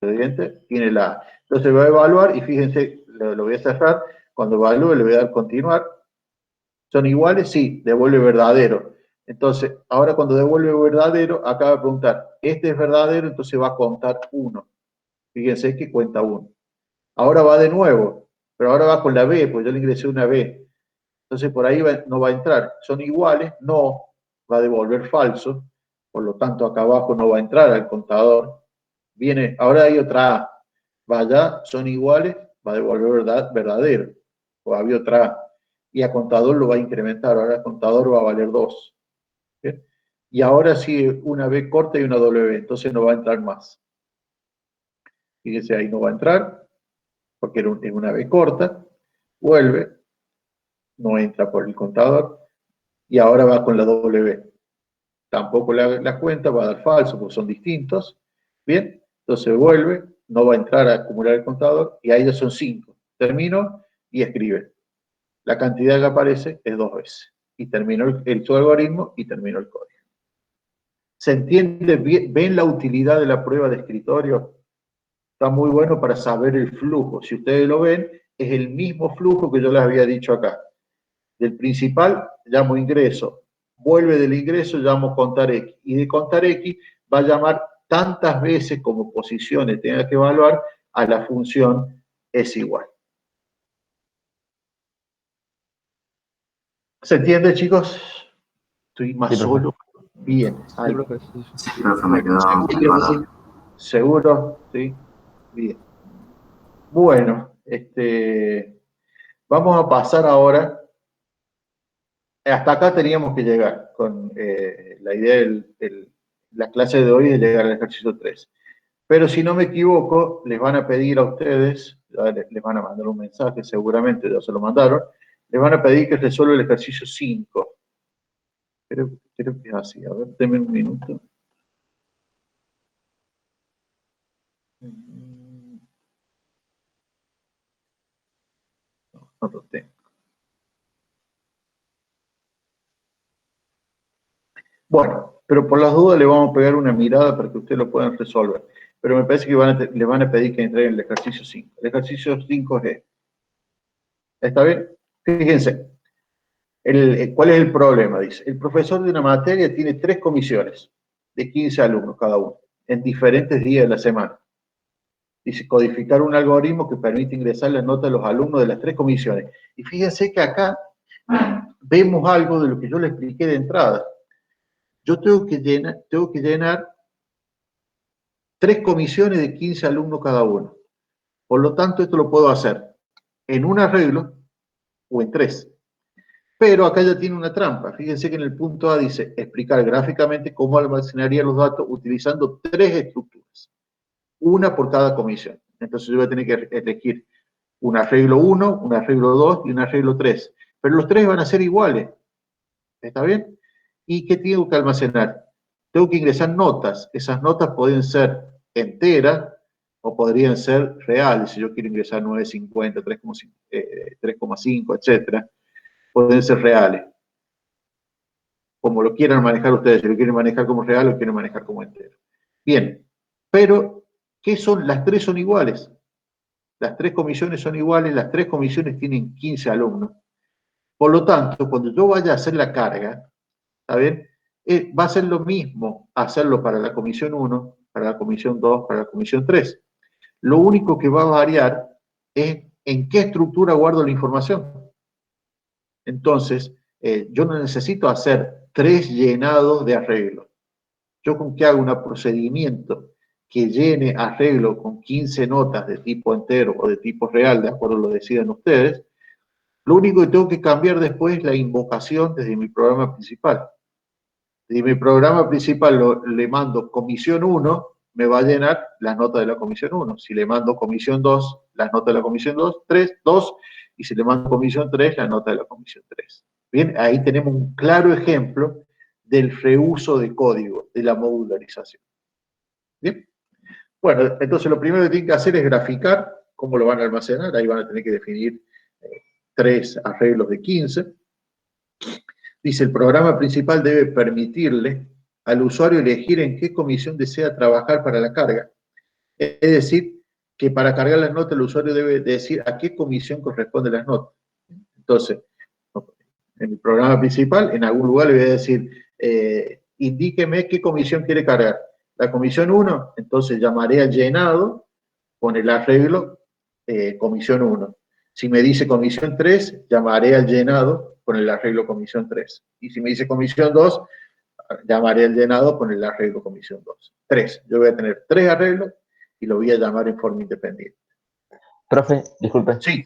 evidente, tiene la A. Entonces va a evaluar y fíjense, lo voy a cerrar. Cuando evalúe le voy a dar continuar. ¿Son iguales? Sí, devuelve verdadero. Entonces, ahora cuando devuelve verdadero, acá va a preguntar, ¿este es verdadero? Entonces va a contar 1. Fíjense que cuenta 1. Ahora va de nuevo, pero ahora va con la B, pues yo le ingresé una B. Entonces por ahí no va a entrar. ¿Son iguales? No, va a devolver falso. Por lo tanto, acá abajo no va a entrar al contador. Viene, ahora hay otra A. Vaya, son iguales, va a devolver verdadero. O había otra A. Y a contador lo va a incrementar. Ahora el contador va a valer 2. ¿Bien? Y ahora sí, una B corta y una W. Entonces no va a entrar más. Fíjense, ahí no va a entrar, porque es una B corta. Vuelve. No entra por el contador. Y ahora va con la W. Tampoco la cuenta, va a dar falso, porque son distintos. Bien, entonces vuelve, no va a entrar a acumular el contador, y ahí ya son 5. Termino y escribe. La cantidad que aparece es 2 veces. Y terminó su algoritmo y terminó el código. ¿Se entiende bien? ¿Ven la utilidad de la prueba de escritorio? Está muy bueno para saber el flujo. Si ustedes lo ven, es el mismo flujo que yo les había dicho acá. Del principal llamo ingreso, vuelve del ingreso, llamo contar X, y de contar X va a llamar tantas veces como posiciones tenga que evaluar a la función es igual. ¿Se entiende, chicos? Estoy más Sí, profe. solo. Bien. Sí, profe, sí. Sí, profe, me quedó Sí, profe, sí. ¿Seguro? Sí. Bien. Bueno, vamos a pasar ahora. Hasta acá teníamos que llegar con la idea la clase de hoy de llegar al ejercicio 3. Pero si no me equivoco, les van a pedir a ustedes, les van a mandar un mensaje, seguramente ya se lo mandaron, les van a pedir que resuelva el ejercicio 5. Creo que es así. A ver, denme un minuto. No lo tengo. Bueno, pero por las dudas le vamos a pegar una mirada para que ustedes lo puedan resolver. Pero me parece que le van a pedir que entreguen el ejercicio 5. El ejercicio 5 es este. ¿Está bien? Fíjense. ¿Cuál es el problema? Dice, el profesor de una materia tiene 3 comisiones de 15 alumnos cada uno, en diferentes días de la semana. Dice, codificar un algoritmo que permite ingresar las notas de los alumnos de las 3 comisiones. Y fíjense que acá vemos algo de lo que yo le expliqué de entrada. Yo tengo que llenar 3 comisiones de 15 alumnos cada uno. Por lo tanto, esto lo puedo hacer en un arreglo o en 3. Pero acá ya tiene una trampa. Fíjense que en el punto A dice explicar gráficamente cómo almacenaría los datos utilizando 3 estructuras. Una por cada comisión. Entonces yo voy a tener que elegir un arreglo 1, un arreglo 2 y un arreglo 3. Pero los 3 van a ser iguales. ¿Está bien? ¿Y qué tengo que almacenar? Tengo que ingresar notas. Esas notas pueden ser enteras o podrían ser reales. Si yo quiero ingresar 9,50, 3,5, etcétera, pueden ser reales. Como lo quieran manejar ustedes, si lo quieren manejar como real o lo quieren manejar como entero. Bien, pero ¿qué son? Las 3 son iguales. Las 3 comisiones son iguales, las 3 comisiones tienen 15 alumnos. Por lo tanto, cuando yo vaya a hacer la carga, ¿está bien? Va a ser lo mismo hacerlo para la comisión 1, para la comisión 2, para la comisión 3. Lo único que va a variar es en qué estructura guardo la información. Entonces, yo no necesito hacer 3 llenados de arreglo. Yo con que hago un procedimiento que llene arreglo con 15 notas de tipo entero o de tipo real, de acuerdo a lo que decidan ustedes, lo único que tengo que cambiar después es la invocación desde mi programa principal. Si mi programa principal le mando comisión 1, me va a llenar las notas de la comisión 1. Si le mando comisión 2, las notas de la comisión 2, 2, y si le mando comisión 3, la nota de la comisión 3. Bien, ahí tenemos un claro ejemplo del reuso de código, de la modularización. Bien, bueno, entonces lo primero que tienen que hacer es graficar cómo lo van a almacenar. Ahí van a tener que definir 3 arreglos de 15. Dice, el programa principal debe permitirle al usuario elegir en qué comisión desea trabajar para la carga. Es decir, que para cargar las notas el usuario debe decir a qué comisión corresponden las notas. Entonces, en el programa principal, en algún lugar le voy a decir, indíqueme qué comisión quiere cargar. La comisión 1, entonces llamaré al llenado con el arreglo comisión 1. Si me dice comisión 3, llamaré al llenado con el arreglo comisión 3. Y si me dice comisión 2, llamaré al llenado con el arreglo comisión 2. 3. Yo voy a tener 3 arreglos y lo voy a llamar en forma independiente. Profe, disculpe. Sí.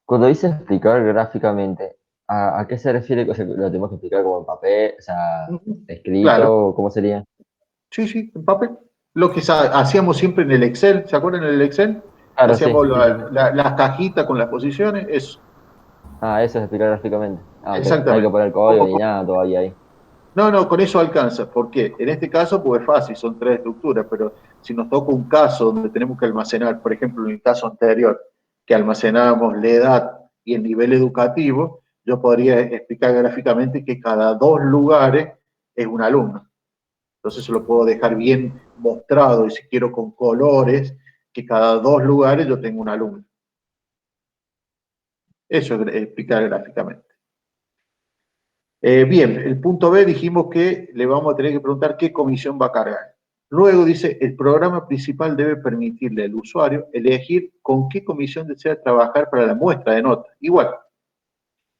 Cuando dice explicar gráficamente, ¿a qué se refiere? O sea, ¿lo tenemos que explicar como en papel? O sea, escrito, Claro. ¿cómo sería? Sí, en papel. Lo que hacíamos siempre en el Excel, ¿se acuerdan en el Excel? Claro, Hacíamos sí. las cajitas con las posiciones, eso. Eso es explicar gráficamente. Ok. Exactamente. No hay que poner código ni nada todavía ahí. No, con eso alcanza. ¿Por qué? En este caso, pues es fácil, son 3 estructuras, pero si nos toca un caso donde tenemos que almacenar, por ejemplo, en el caso anterior, que almacenábamos la edad y el nivel educativo, yo podría explicar gráficamente que cada 2 lugares es un alumno. Entonces se lo puedo dejar bien mostrado, y si quiero con colores, que cada 2 lugares yo tengo un alumno. Eso es explicar gráficamente. Bien, el punto B dijimos que le vamos a tener que preguntar qué comisión va a cargar. Luego dice, el programa principal debe permitirle al usuario elegir con qué comisión desea trabajar para la muestra de notas. Igual,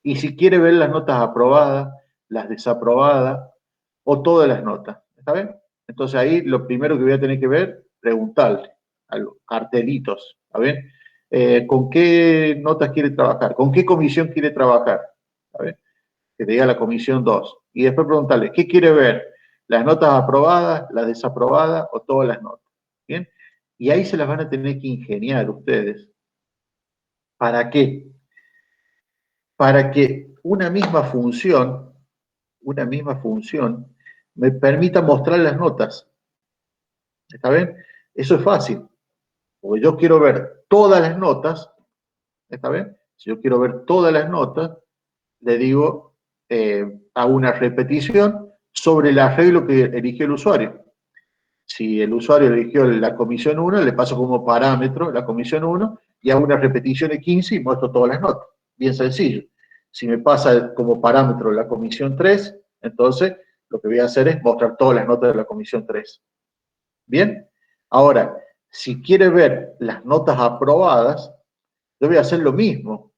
Y si quiere ver las notas aprobadas, las desaprobadas, o todas las notas, ¿está bien? Entonces ahí lo primero que voy a tener que ver, preguntarle a los cartelitos, ¿está bien? ¿Con qué notas quiere trabajar? ¿Con qué comisión quiere trabajar? ¿Está bien? Que te diga la comisión 2. Y después preguntarle, ¿qué quiere ver? ¿Las notas aprobadas, las desaprobadas o todas las notas? ¿Bien? Y ahí se las van a tener que ingeniar ustedes. ¿Para qué? Para que una misma función me permita mostrar las notas. ¿Está bien? Eso es fácil. Porque yo quiero ver todas las notas, ¿está bien? Si yo quiero ver todas las notas, le digo, hago una repetición sobre el arreglo que eligió el usuario. Si el usuario eligió la comisión 1, le paso como parámetro la comisión 1 y hago una repetición de 15 y muestro todas las notas. Bien sencillo. Si me pasa como parámetro la comisión 3, entonces lo que voy a hacer es mostrar todas las notas de la comisión 3. ¿Bien? Ahora, si quiere ver las notas aprobadas, yo voy a hacer lo mismo.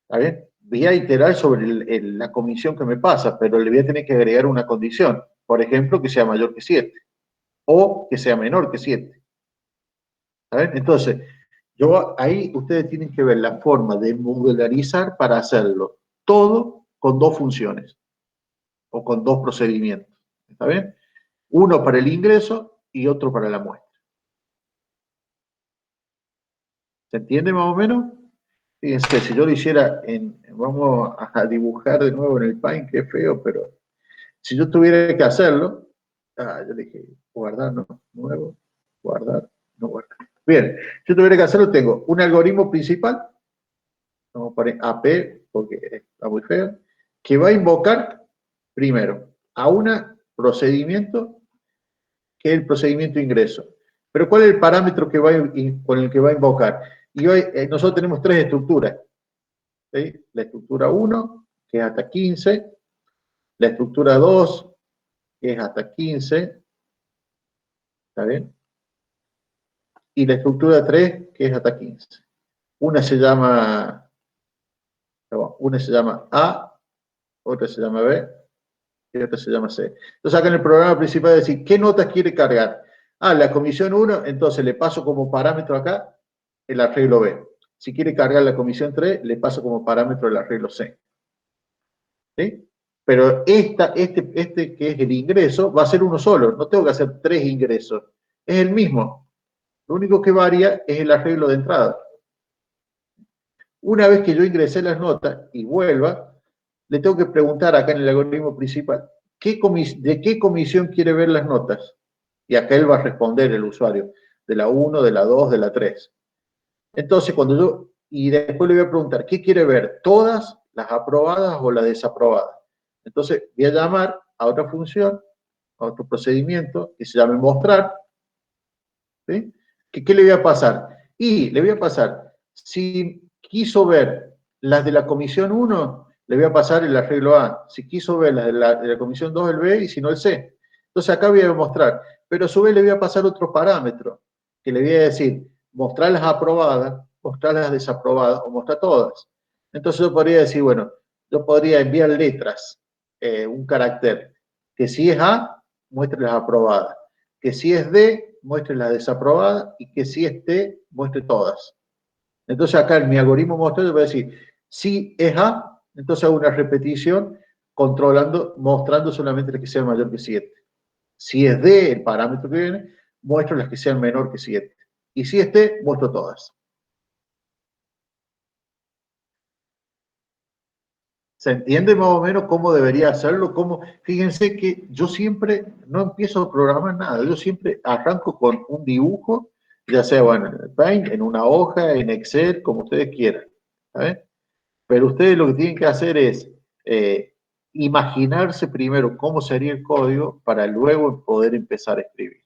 ¿Está bien? Voy a iterar sobre la comisión que me pasa, pero le voy a tener que agregar una condición. Por ejemplo, que sea mayor que 7 o que sea menor que 7. ¿Está bien? Entonces, ahí ustedes tienen que ver la forma de modularizar para hacerlo todo con dos funciones o con dos procedimientos. ¿Está bien? Uno para el ingreso y otro para la muestra. ¿Se entiende más o menos? Fíjense, si yo lo hiciera vamos a dibujar de nuevo en el Paint, que es feo, pero si yo tuviera que hacerlo, yo dije, guardar, no, nuevo, guardar, no guardar. Bien, si yo tuviera que hacerlo, tengo un algoritmo principal, vamos a poner AP, porque está muy feo, que va a invocar, primero, a un procedimiento, que es el procedimiento de ingreso. Pero ¿cuál es el parámetro con el que va a invocar? Y hoy nosotros tenemos tres estructuras. ¿Sí? La estructura 1, que es hasta 15, la estructura 2, que es hasta 15, ¿está bien? Y la estructura 3, que es hasta 15. Una se llama A, otra se llama B, y otra se llama C. Entonces acá en el programa principal decir, ¿qué notas quiere cargar? La comisión 1, entonces le paso como parámetro acá el arreglo B. Si quiere cargar la comisión 3, le paso como parámetro el arreglo C. ¿Sí? Pero este que es el ingreso va a ser uno solo, no tengo que hacer tres ingresos, es el mismo. Lo único que varía es el arreglo de entrada. Una vez que yo ingresé las notas y vuelva, le tengo que preguntar acá en el algoritmo principal, ¿de qué comisión quiere ver las notas? Y acá él va a responder el usuario, de la 1, de la 2, de la 3. Entonces, y después le voy a preguntar, ¿qué quiere ver? ¿Todas las aprobadas o las desaprobadas? Entonces, voy a llamar a otra función, a otro procedimiento, que se llame mostrar. ¿Sí? ¿Qué le voy a pasar? Y le voy a pasar, si quiso ver las de la comisión 1, le voy a pasar el arreglo A. Si quiso ver las de la comisión 2, el B, y si no, el C. Entonces acá voy a mostrar, pero a su vez le voy a pasar otro parámetro, que le voy a decir, mostrar las aprobadas, mostrar las desaprobadas, o mostrar todas. Entonces yo podría decir, bueno, yo podría enviar letras, un carácter, que si es A, muestre las aprobadas, que si es D, muestre las desaprobadas, y que si es T, muestre todas. Entonces acá en mi algoritmo muestra, yo voy a decir, si es A, entonces hago una repetición mostrando solamente las que sean mayor que 7. Si es D, el parámetro que viene, muestro las que sean menor que 7. Y si es T, muestro todas. ¿Se entiende más o menos cómo debería hacerlo? Fíjense que yo siempre no empiezo a programar nada, yo siempre arranco con un dibujo, ya sea bueno, en el Paint, en una hoja, en Excel, como ustedes quieran. ¿Saben? Pero ustedes lo que tienen que hacer es imaginarse primero cómo sería el código para luego poder empezar a escribir.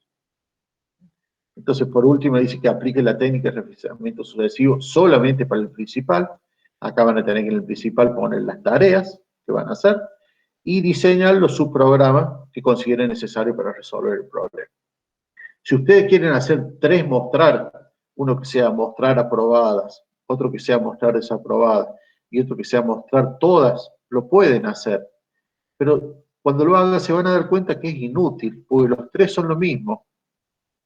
Entonces, por último, dice que aplique la técnica de refrescamiento sucesivo solamente para el principal. Acá van a tener que en el principal poner las tareas que van a hacer y diseñar los subprogramas que consideren necesarios para resolver el problema. Si ustedes quieren hacer 3 mostrar, uno que sea mostrar aprobadas, otro que sea mostrar desaprobadas, y otro que sea mostrar todas, lo pueden hacer. Pero cuando lo hagan se van a dar cuenta que es inútil, porque los tres son lo mismo.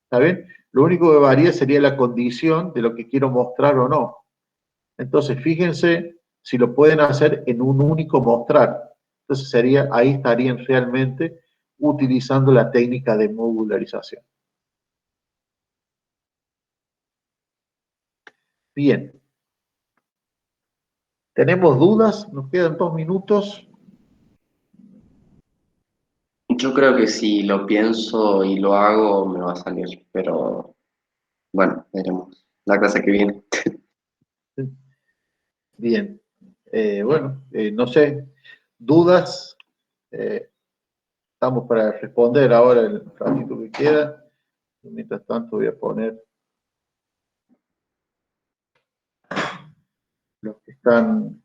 ¿Está bien? Lo único que varía sería la condición de lo que quiero mostrar o no. Entonces, fíjense si lo pueden hacer en un único mostrar. Entonces, ahí estarían realmente utilizando la técnica de modularización. Bien. ¿Tenemos dudas? Nos quedan 2 minutos. Yo creo que si lo pienso y lo hago, me va a salir, pero bueno, veremos la clase que viene. Bien. No sé. ¿Dudas? Estamos para responder ahora el ratito que queda. Mientras tanto voy a poner los que están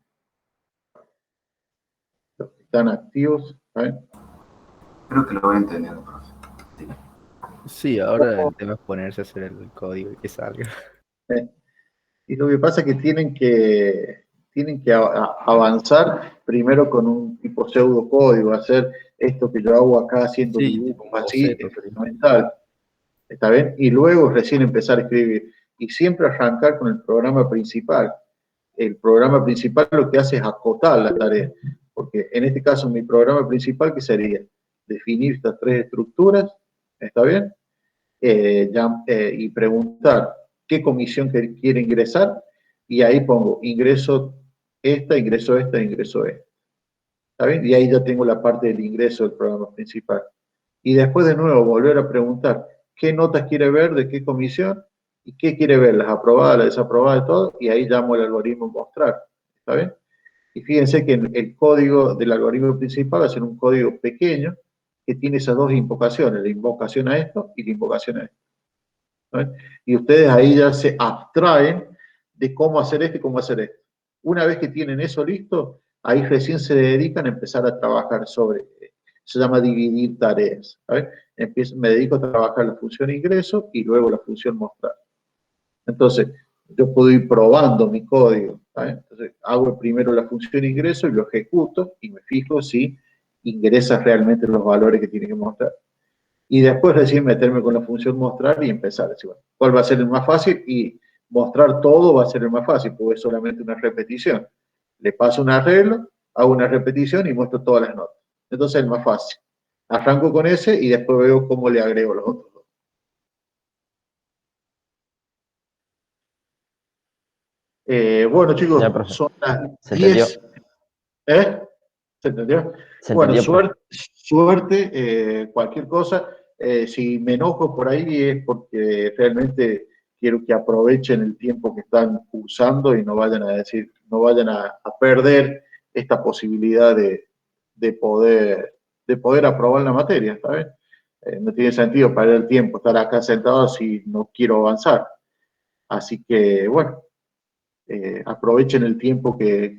activos. ¿Saben? Creo que lo voy entendiendo, profe. Sí. Sí, ahora el tema es ponerse a hacer el código y que salga. Y lo que pasa es que tienen que avanzar primero con un tipo pseudocódigo, hacer esto que yo hago acá haciendo Sí, dibujos tipo un así, boceto, es pero- fundamental. ¿Está bien? Y luego recién empezar a escribir. Y siempre arrancar con el programa principal. El programa principal lo que hace es acotar la tarea. Porque en este caso mi programa principal, ¿qué sería? Definir estas 3 estructuras, ¿está bien? Y preguntar qué comisión quiere ingresar, y ahí pongo ingreso esta, ingreso esta, ingreso esta. ¿Está bien? Y ahí ya tengo la parte del ingreso del programa principal. Y después de nuevo volver a preguntar qué notas quiere ver, de qué comisión, y qué quiere ver, las aprobadas, las desaprobadas, todo, y ahí llamo el algoritmo mostrar. ¿Está bien? Y fíjense que el código del algoritmo principal va a ser un código pequeño que tiene esas 2 invocaciones, la invocación a esto y la invocación a esto. ¿No? Y ustedes ahí ya se abstraen de cómo hacer esto y cómo hacer esto. Una vez que tienen eso listo, ahí recién se dedican a empezar a trabajar sobre, se llama dividir tareas. Me dedico a trabajar la función ingreso y luego la función mostrar. Entonces, yo puedo ir probando mi código. Entonces, hago primero la función ingreso y lo ejecuto y me fijo si ingresa realmente los valores que tiene que mostrar. Y después recién meterme con la función mostrar y empezar a decir, bueno, ¿cuál va a ser el más fácil? Y mostrar todo va a ser el más fácil, porque es solamente una repetición. Le paso un arreglo, hago una repetición y muestro todas las notas. Entonces es el más fácil. Arranco con ese y después veo cómo le agrego los otros dos. Bueno, Ya, chicos, profe. son las Se 10. ¿Eh? ¿Se entendió? Se Bueno, entendió, profe. suerte, cualquier cosa. Si me enojo por ahí es porque realmente quiero que aprovechen el tiempo que están cursando y no vayan a perder esta posibilidad de poder aprobar la materia, ¿sabes? No tiene sentido perder el tiempo, estar acá sentado si no quiero avanzar. Así que, bueno, aprovechen el tiempo que